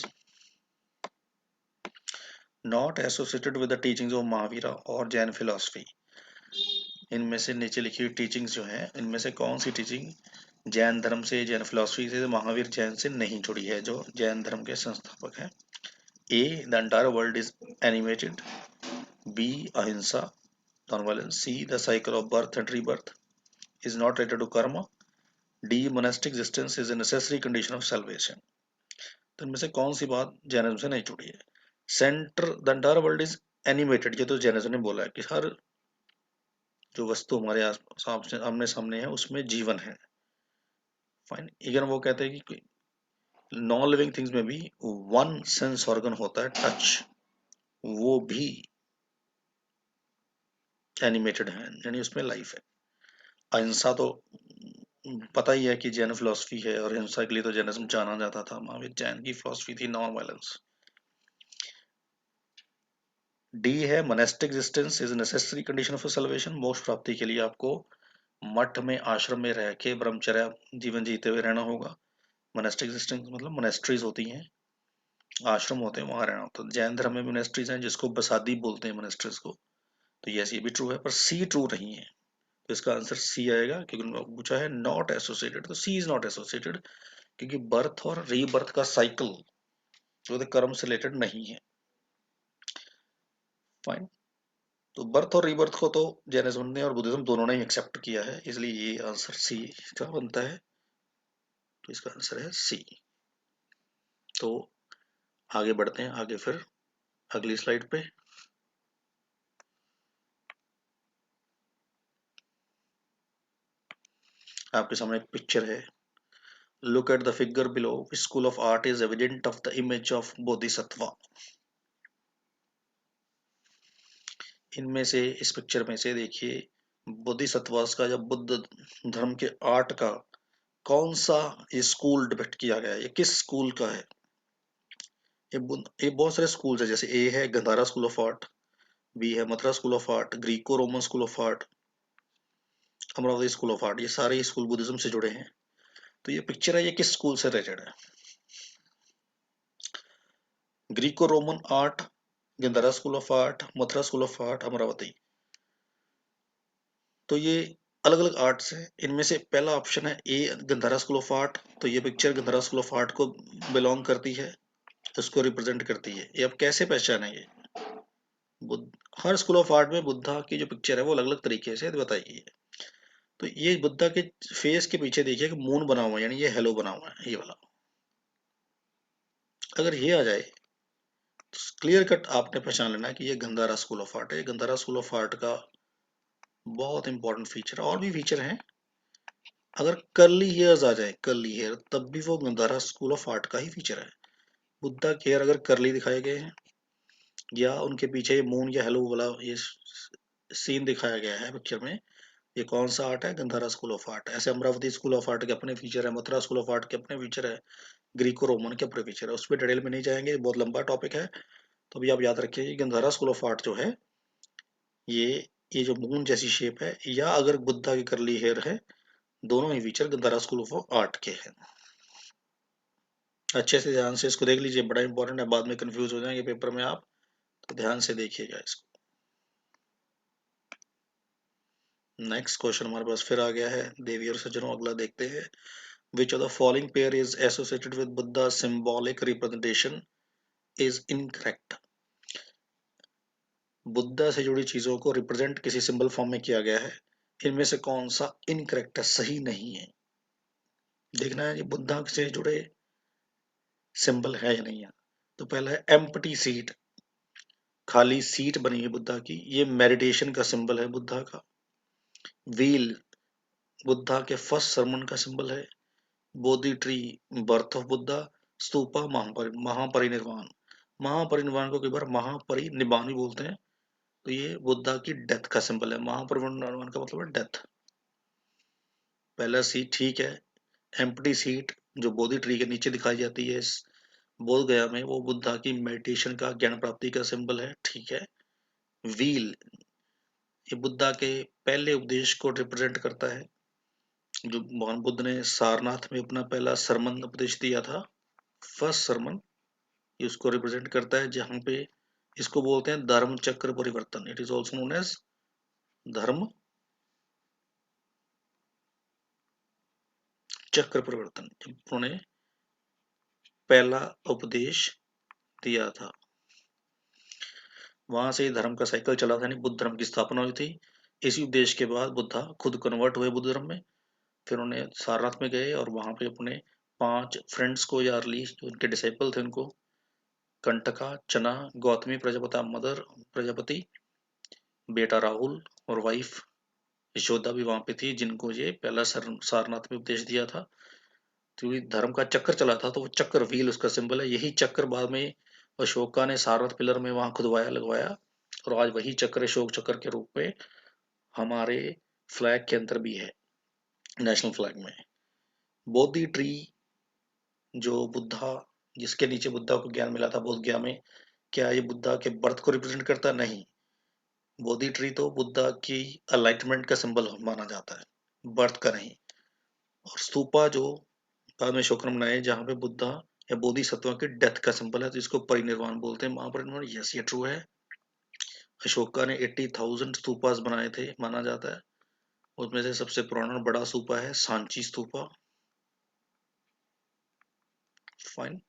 A: not associated with the teachings of Mahavira और जैन फिलोसफी। इनमें से नीचे लिखी हुई टीचिंग्स जो हैं, इनमें से कौन सी टीचिंग जैन धर्म से, जैन फिलोसफी से, महावीर जैन से नहीं जुड़ी है, जो जैन धर्म के संस्थापक हैं। A, the entire world is animated. B, ahimsa, non-violence. C, the cycle of birth and rebirth is not related to karma. D, monastic existence is a necessary condition of salvation. तो इनमें से कौन सी बात जैनिज्म से नहीं जुड़ी है। Centre, the entire world is animated, ये तो जैनिज्म ने बोला है कि हर जो वस्तु हमारे आमने सामने है उसमें जीवन है। फाइन, अगर वो कहते हैं कि नॉन लिविंग थिंग्स में भी वन सेंस ऑर्गन होता है, टच, वो भी एनिमेटेड है, यानी उसमें लाइफ है। अहिंसा तो पता ही है कि जैन फिलोसफी है, और हिंसा के लिए तो जैनिज्म जाना जाता था। महावीर जैन की फिलोसफी थी नॉन वायलेंस। डी है, monastic existence is necessary condition of salvation. मोक्ष प्राप्ति के लिए आपको मठ में, आश्रम में रह के ब्रह्मचर्या जीवन जीते हुए रहना होगा। मोनास्टिक एग्जिस्टेंस मतलब मोनेस्ट्रीज होती हैं, आश्रम होते हैं, वहां रहना होता है। जैन धर्म में मोनेस्ट्रीज हैं, जिसको बसादी बोलते हैं मोनेस्ट्रीज को। तो यस, ये भी ट्रू है, पर सी ट्रू नहीं है। तो इसका आंसर सी आएगा, क्योंकि उन्होंने पूछा है नॉट एसोसिएटेड, तो सी इज नॉट एसोसिएटेड, क्योंकि बर्थ और रीबर्थ का साइकिल जो कर्म से रिलेटेड नहीं है। फाइन, तो बर्थ और रीबर्थ को तो जैनिज्म ने और बुद्धिज्म दोनों ने ही एक्सेप्ट किया है, इसलिए ये आंसर सी का बनता है। तो इसका आंसर है सी। तो आगे बढ़ते हैं, आगे फिर अगली स्लाइड पे। आपके सामने एक पिक्चर है। Look at the figure below, school of art is evident of the image of Bodhisattva. इनमें से, इस पिक्चर में से देखिए, बोधिसत्वास का, जब बुद्ध धर्म के आर्ट का कौन सा ये स्कूल डिपिक्ट किया गया है, ये किस स्कूल का है। ये बहुत सारे स्कूल्स है, जैसे ए है Gandhara school of art, B है Mathura school of art, Greco Roman school of art, Amaravati school of art. ये सारे स्कूल बुद्धिज्म से जुड़े हैं। तो ये पिक्चर है, ये किस स्कूल से रिलेटेड है। Greco Roman art, Gandhara school of art, Mathura school of art, Amravati. तो ये अलग अलग आर्ट्स हैं। इनमें से पहला ऑप्शन है ए, गंधारा स्कूल ऑफ आर्ट। तो ये picture Gandhara school of art को बिलोंग करती है, उसको रिप्रेजेंट करती है। ये अब कैसे पहचानेंगे। बुद्ध, हर स्कूल ऑफ आर्ट में बुद्धा की जो पिक्चर है वो अलग अलग तरीके से बताई गई है। तो ये बुद्धा के फेस के पीछे देखिए कि मून बना हुआ है, यानी ये हेलो बना हुआ है, ये वाला। अगर ये आ जाए तो क्लियर कट आपने पहचान लेना है कि ये गंधारा स्कूल ऑफ आर्ट है। गंधारा स्कूल ऑफ आर्ट का बहुत इंपॉर्टेंट फीचर, और भी फीचर हैं। अगर कर्ली हेयर्स आ जाए, कर्ली हेयर, तब भी वो गंधारा स्कूल ऑफ आर्ट का ही फीचर है। बुद्धा के हेयर अगर कर्ली दिखाए गए हैं, या उनके पीछे ये मून या हेलो वाला ये सीन दिखाया गया है पिक्चर में, ये कौन सा आर्ट है, गंधारा स्कूल ऑफ आर्ट। ऐसे अमरावती स्कूल ऑफ आर्ट के अपने फीचर है, मथुरा स्कूल ऑफ आर्ट के अपने फीचर है, ग्रीको रोमन के अपने फीचर है। उस पर डिटेल में नहीं जाएंगे, बहुत लंबा टॉपिक है। तो अभी आप याद रखिए कि गंधारा स्कूल ऑफ आर्ट जो है, ये ये जो मून जैसी शेप है, या अगर बुद्धा की करली हेयर है, दोनों ही feature Gandhara school of art के हैं। अच्छे से ध्यान से इसको देख लीजिए, बड़ा इंपॉर्टेंट है, बाद में कंफ्यूज हो जाएंगे पेपर में आप, तो ध्यान से देखिएगा इसको। नेक्स्ट क्वेश्चन हमारे पास फिर आ गया है देवी और सज्जनों, अगला देखते हैं। Which of the following pair is associated with Buddha symbolic representation is incorrect. Buddha से जुड़ी चीजों को रिप्रेजेंट किसी सिंबल फॉर्म में किया गया है, इनमें से कौन सा इनकरेक्ट है, सही नहीं है। देखना है ये बुद्धा से जुड़े सिंबल है या नहीं है। तो पहला है एम्प्टी सीट, खाली सीट बनी है बुद्धा की, ये मेडिटेशन का सिंबल है बुद्धा का। व्हील बुद्धा के फर्स्ट सरमन का सिंबल है। Bodhi tree birth of Buddha. Stupa Mahaparinirvana, Mahaparinirvana को कई बार महापरिनिर्वाण भी बोलते हैं। तो ये बुद्धा की डेथ का सिंबल है, महापरिनिर्वाण का मतलब है डेथ। पहला सी ठीक है। एम्प्टी सीट जो बोधि ट्री के नीचे दिखाई जाती है बोध गया में, वो बुद्धा की मेडिटेशन का, ज्ञान प्राप्ति का सिंबल है, ठीक है। व्हील ये बुद्धा के पहले उपदेश को रिप्रेजेंट करता है, जो भगवान बुद्ध ने सारनाथ में अपना पहला सरमन उपदेश दिया था, फर्स्ट सरमन, ये उसको रिप्रेजेंट करता है। जहाँ पे इसको बोलते हैं Dharma Chakra Parivartan, it is also known as Dharma Chakra परिवर्तन, जब उन्होंने पहला उपदेश दिया था, वहां से धर्म का साइकिल चला था, नहीं बुद्ध धर्म की स्थापना हुई थी। इसी उद्देश्य के बाद बुद्धा खुद कन्वर्ट हुए बुद्ध धर्म में। फिर उन्हें सारनाथ में गए और वहां पे अपने 5 फ्रेंड्स को, या अर्ली जो उनके डिसाइपल थे उनको, कंटका, चना, गौतमी प्रजापति, मदर प्रजापति, बेटा राहुल और वाइफ यशोदा भी वहां पे थी, जिनको ये पहला सारनाथ में उपदेश दिया था। क्योंकि धर्म का चक्कर चला था, तो वो चक्र व्हील उसका सिंबल है। यही चक्र बाद में अशोका ने सारनाथ पिलर में वहां खुदवाया, लगवाया, और आज वही चक्र अशोक चक्र के रूप में हमारे फ्लैग के अंदर भी है, नेशनल फ्लैग में। बोधि ट्री जो बुद्धा, जिसके नीचे बुद्धा को ज्ञान मिला था बोध गया में, क्या ये बुद्धा के बर्थ को रिप्रेजेंट करता है? नहीं। बोधि ट्री तो बुद्धा की अलाइटमेंट का सिंबल माना जाता है, बर्थ का नहीं। और स्तूपा जो बाद में अशोक ने बनाए, जहाँ पे बुद्धा या बोधि सत्वा की डेथ का सिंबल है, तो इसको परिनिर्वाण बोलते हैं, महापरिनिर्वाण। यस, ये ट्रू है। अशोका ने 80,000 स्तूपास बनाए थे, माना जाता है। उसमें से सबसे पुराना बड़ा स्तूपा है सांची स्तूपा। फाइन।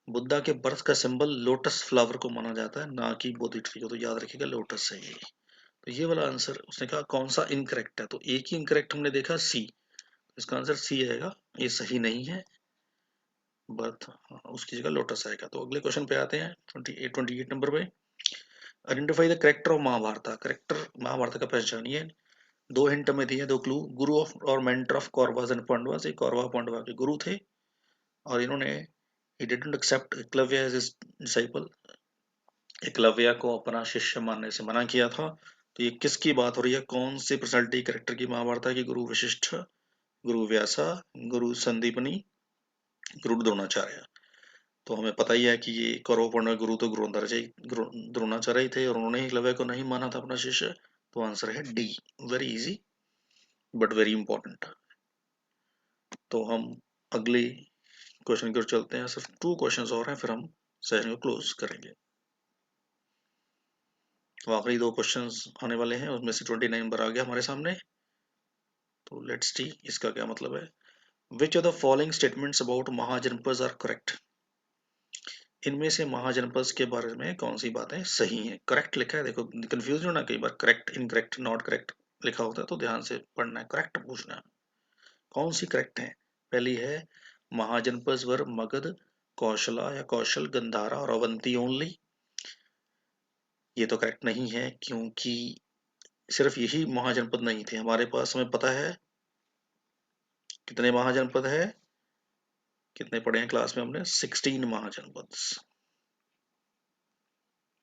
A: बुद्धा के बर्थ का सिंबल लोटस फ्लावर को माना जाता है, ना कि बोधि ट्री को, तो याद रखिएगा लोटस है ये। तो ये वाला आंसर उसने कहा कौन सा इनकरेक्ट है, तो एक ही इनकरेक्ट हमने देखा, सी। इसका आंसर सी आएगा, ये सही नहीं है। बर्थ, उसकी जगह लोटस आएगा। तो अगले क्वेश्चन पे आते हैं, 28 नंबर पे। Identify the character of Mahabharata. Character Mahabharata का पहचानिए। दो हिंट में दिए, दो क्लू। गुरु ऑफ और mentor of Kauravas and Pandavas, ये कौरवा पांडवा के गुरु थे, और इन्होंने he didn't accept Eklavya as his disciple, Eklavya को अपना शिष्य मानने से मना किया था। तो ये किसकी बात हो रही है, कौन सी पर्सनालिटी कैरेक्टर की महाभारत की? गुरु वशिष्ठ, गुरु व्यासा, गुरु संदीपनी, गुरु द्रोणाचार्य। तो हमें पता ही है कि ये कौरव पांडव गुरु तो द्रोणाचार्य ही थे, और उन्होंने एकलव्य को नहीं माना था अपना शिष्य। तो आंसर है D. Very easy but very important. तो हम अगले क्वेश्चन की ओर चलते हैं। सिर्फ 2 क्वेश्चंस और हैं, फिर हम सेशन को क्लोज करेंगे। तो आखिरी 2 क्वेश्चंस आने वाले हैं, उसमें से 29 नंबर आ गया हमारे सामने। तो लेट्स सी इसका क्या मतलब है। Which of the following statements about mahajanapada are correct. इनमें से महाजनपद के बारे में कौन सी बातें सही हैं? करेक्ट लिखा है, देखो कंफ्यूज होना, कई बार करेक्ट, इनकरेक्ट, नॉट करेक्ट लिखा होता है, तो ध्यान से पढ़ना है, करेक्ट पूछना है। कौन सी करेक्ट है? पहली है महाजनपद वर मगध, कौशला या कौशल, गंधारा और अवंती ओनली। ये तो करेक्ट नहीं है, क्योंकि सिर्फ यही महाजनपद नहीं थे हमारे पास। हमें पता है कितने महाजनपद है, कितने पढ़े हैं क्लास में हमने, 16 महाजनपद।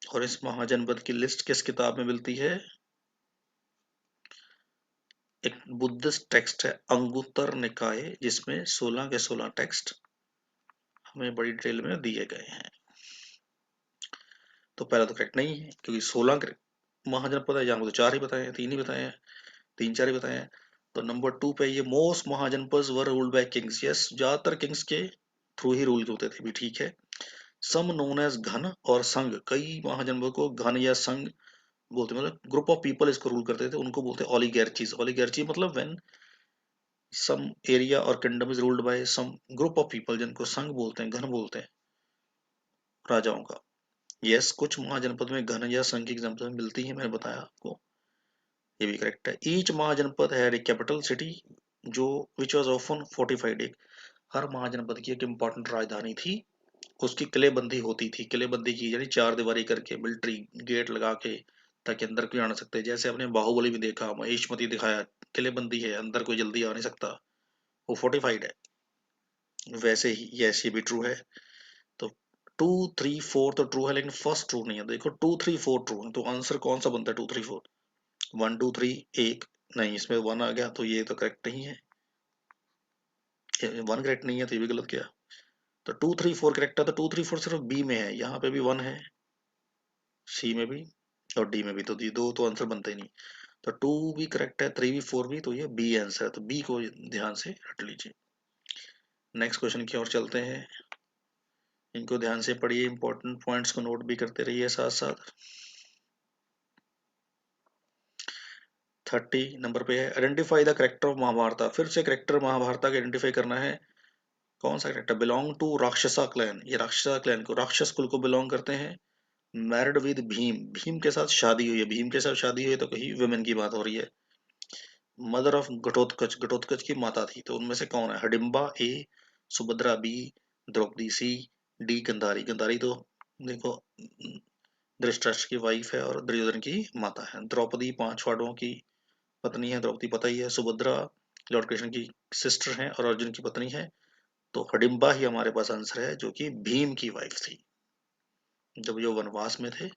A: और इस महाजनपद की लिस्ट किस किताब में मिलती है? एक बुद्धिस्ट टेक्स्ट है अंगुत्तर निकाय, जिसमें 16 के 16 टेक्स्ट हमें बड़ी डिटेल में दिए गए हैं। तो पहला तो करेक्ट नहीं है, क्योंकि 16 महाजनपद है, यहाँ मुझे 4 ही बताए हैं, 3 ही बताए हैं, 3-4 ही बताए हैं। तो नंबर 2 पे ये most mahajanapada were ruled by kings. Yes, ज्यादातर किंग्स के थ्रू ही रूल होते थे, भी ठीक है। सम नोन एज घन और संघ, कई महाजनपद को घन या संघ बोलते, मतलब ग्रुप ऑफ पीपल इसको रूल करते थे, उनको बोलते हैं ओलिगैर्चीज। ओलिगैर्ची मतलब व्हेन सम एरिया और kingdom is ruled by some group of people, जिनको संघ बोलते हैं, घन बोलते हैं राजाओं का। यस, कुछ महाजनपद में घन या संघ की एग्जाम्पल मिलती है, मैंने बताया आपको। ये भी करेक्ट है। ईच महाजनपद है कैपिटल सिटी जो विच वॉज ऑफन फोर्टिफाइड। हर महाजनपद की एक इम्पॉर्टेंट राजधानी थी, उसकी किलेबंदी होती थी। किलेबंदी की यानी चार दीवारी करके मिलिट्री गेट लगा के, ताकि अंदर कोई आ ना सकते। जैसे आपने बाहुबली में देखा, महेशमती दिखाया, किलेबंदी है, अंदर कोई जल्दी आ नहीं सकता, वो फोर्टिफाइड है। वैसे ही यस ये भी ट्रू है। तो 2 3 4 तो ट्रू है, लेकिन फर्स्ट ट्रू नहीं है। देखो 2 3 4 ट्रू है, तो आंसर कौन सा बनता है 2 3 4? 1 2 3 एक नहीं, इसमें 1 आ गया, तो ये तो करेक्ट नहीं है। 1 करेक्ट नहीं है तो ये भी गलत गया। तो 2 3 4 करेक्ट है, तो 2 3 4 सिर्फ बी में है, यहाँ पे भी 1 है, सी में भी और डी में भी, तो ये दो तो आंसर बनते ही नहीं। तो 2 भी करेक्ट है, 3 भी 4 भी, तो ये बी आंसर है, तो बी को ध्यान से रट लीजिए। नेक्स्ट क्वेश्चन की ओर चलते हैं, इनको ध्यान से पढ़िए, इंपॉर्टेंट पॉइंट्स को नोट भी करते रहिए साथ साथ। 30 नंबर पे है, identify the character of Mahabharata. फिर से करेक्टर महाभारत का आइडेंटिफाई करना है। कौन सा करेक्टर बिलोंग टू राक्षसा क्लैन? ये राक्षसा क्लैन को, राक्षस कुल को बिलोंग करते हैं। मैरिड विद भीम, भीम के साथ शादी हुई है। भीम के साथ शादी हुई है तो कहीं वुमेन की बात हो रही है। मदर ऑफ घटोत्कच, घटोत्कच की माता थी, तो उनमें से कौन है? हिडिंबा ए, सुभद्रा बी, द्रौपदी सी, डी गंधारी। गंधारी तो देखो धृतराष्ट्र की वाइफ है और दुर्योधन की माता है। द्रौपदी 5 पांडवों की पत्नी है, द्रौपदी पता ही है। सुभद्रा लॉर्ड कृष्ण की सिस्टर है और अर्जुन की पत्नी है। तो हिडिंबा ही हमारे पास आंसर है, जो कि भीम की वाइफ थी। जब ये वनवास में थे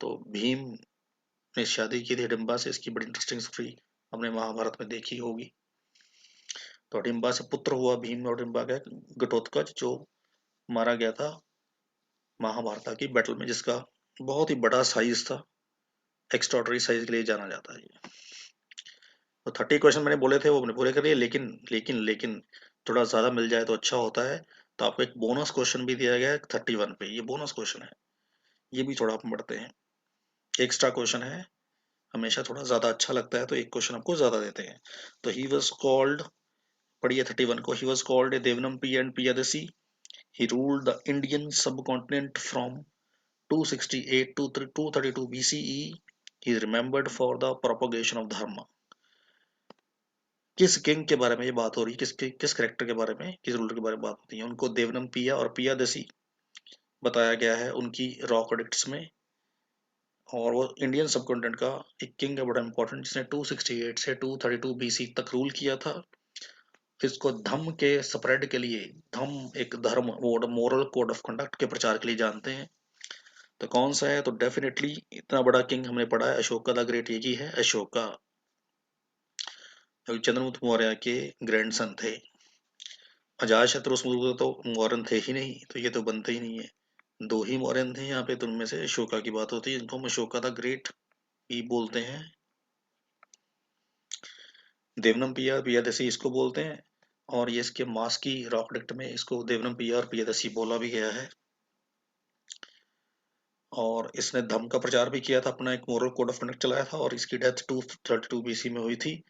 A: तो भीम ने शादी की थी हिडिंबा से। इसकी बड़ी इंटरेस्टिंग स्टोरी हमने महाभारत में देखी होगी। तो हिडिंबा से पुत्र हुआ भीम और हिडिंबा का घटोत्कच, जो मारा गया था महाभारत की बैटल में, जिसका बहुत ही बड़ा साइज था, एक्स्ट्रॉर्डनरी साइज के लिए जाना जाता है। तो 30 क्वेश्चन मैंने बोले थे वो मैंने पूरे कर लिए, लेकिन थोड़ा ज्यादा मिल जाए तो अच्छा होता है। तो आपको एक बोनस क्वेश्चन भी दिया गया है 31 पे, ये बोनस क्वेश्चन है, ये भी थोड़ा आप पढ़ते हैं। एक्स्ट्रा क्वेश्चन है, हमेशा थोड़ा ज्यादा अच्छा लगता है, तो एक क्वेश्चन आपको ज्यादा देते हैं। तो ही वॉज कॉल्ड, पढ़िए 31 को, he was called a Devanampiya and Piyadasi. He ruled the Indian subcontinent from 268 to 232 BCE. He is remembered for the propagation of dharma. किस किंग के बारे में ये बात हो रही है? किस करेक्टर के बारे में, किस रूलर के बारे में बात होती है? उनको देवनम पिया और पियादसी बताया गया है उनकी रॉक एडिक्ट्स में। और वो इंडियन सबकॉन्टिनेंट का एक किंग है, बड़ा इंपॉर्टेंट, जिसने 268 से 232 BC तक रूल किया था। इसको धम्म के स्प्रेड के लिए, धम्म एक धर्म, मोरल कोड ऑफ कंडक्ट के प्रचार के लिए जानते हैं। तो कौन सा है? तो डेफिनेटली इतना बड़ा किंग हमने पढ़ा है, अशोका द ग्रेट, ये ही है अशोका, जो चंद्रगुप्त मौर्य के ग्रैंडसन थे। अजातशत्रु तो मौर्यन थे ही नहीं, तो ये तो बनते ही नहीं है। दो ही मौर्यन थे यहाँ पे, तो उनमें से अशोका की बात होती है, इनको हम अशोका द ग्रेट ही बोलते हैं। देवनम पिया पियादसी इसको बोलते हैं, और ये इसके मास की रॉक डिक्ट में इसको देवनम पिया और पियादसी बोला भी गया है। और इसने धम्म का प्रचार भी किया था, अपना एक मोरल कोड ऑफ कंडक्ट चलाया था, और इसकी डेथ 232 BC में हुई थी।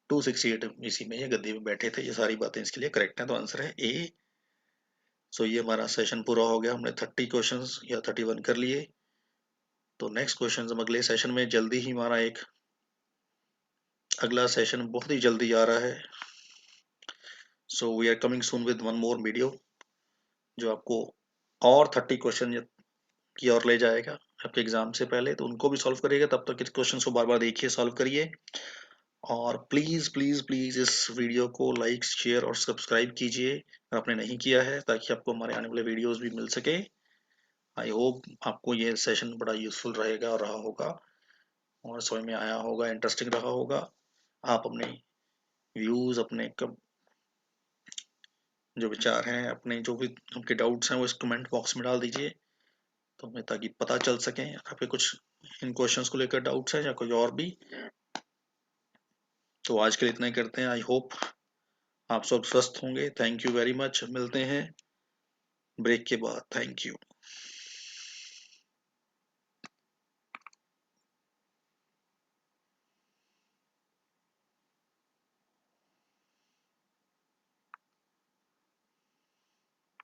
A: 268 BC में ये गद्दी में बैठे थे। ये सारी बातें इसके लिए करेक्ट हैं, तो आंसर है ए। सो ये हमारा सेशन पूरा हो गया, हमने 30 क्वेश्चंस या 31 कर लिए। तो नेक्स्ट क्वेश्चन हम अगले सेशन में जल्दी ही, हमारा एक अगला सेशन बहुत ही जल्दी आ रहा है। So we are coming soon with one more video, जो आपको और 30 क्वेश्चन की ओर ले जाएगा आपके एग्जाम से पहले, तो उनको भी सॉल्व करिएगा। तब तक इस क्वेश्चन को बार बार देखिए, सॉल्व करिए। और प्लीज प्लीज प्लीज इस वीडियो को लाइक, शेयर और सब्सक्राइब कीजिए अगर आपने नहीं किया है, ताकि आपको हमारे आने वाले वीडियोस भी मिल सके। आई होप आपको ये सेशन बड़ा यूजफुल रहेगा और रहा होगा, और समझ में आया होगा, इंटरेस्टिंग रहा होगा। आप अपने व्यूज, अपने जो विचार हैं, अपने जो भी आपके डाउट्स हैं, वो इस कमेंट बॉक्स में डाल दीजिए, तो हमें ताकि पता चल सके आपके कुछ इन क्वेश्चंस को लेकर डाउट्स हैं या कोई और भी। तो आज के लिए इतना ही करते हैं। आई होप आप सब स्वस्थ होंगे। थैंक यू वेरी मच, मिलते हैं ब्रेक के बाद। Thank you.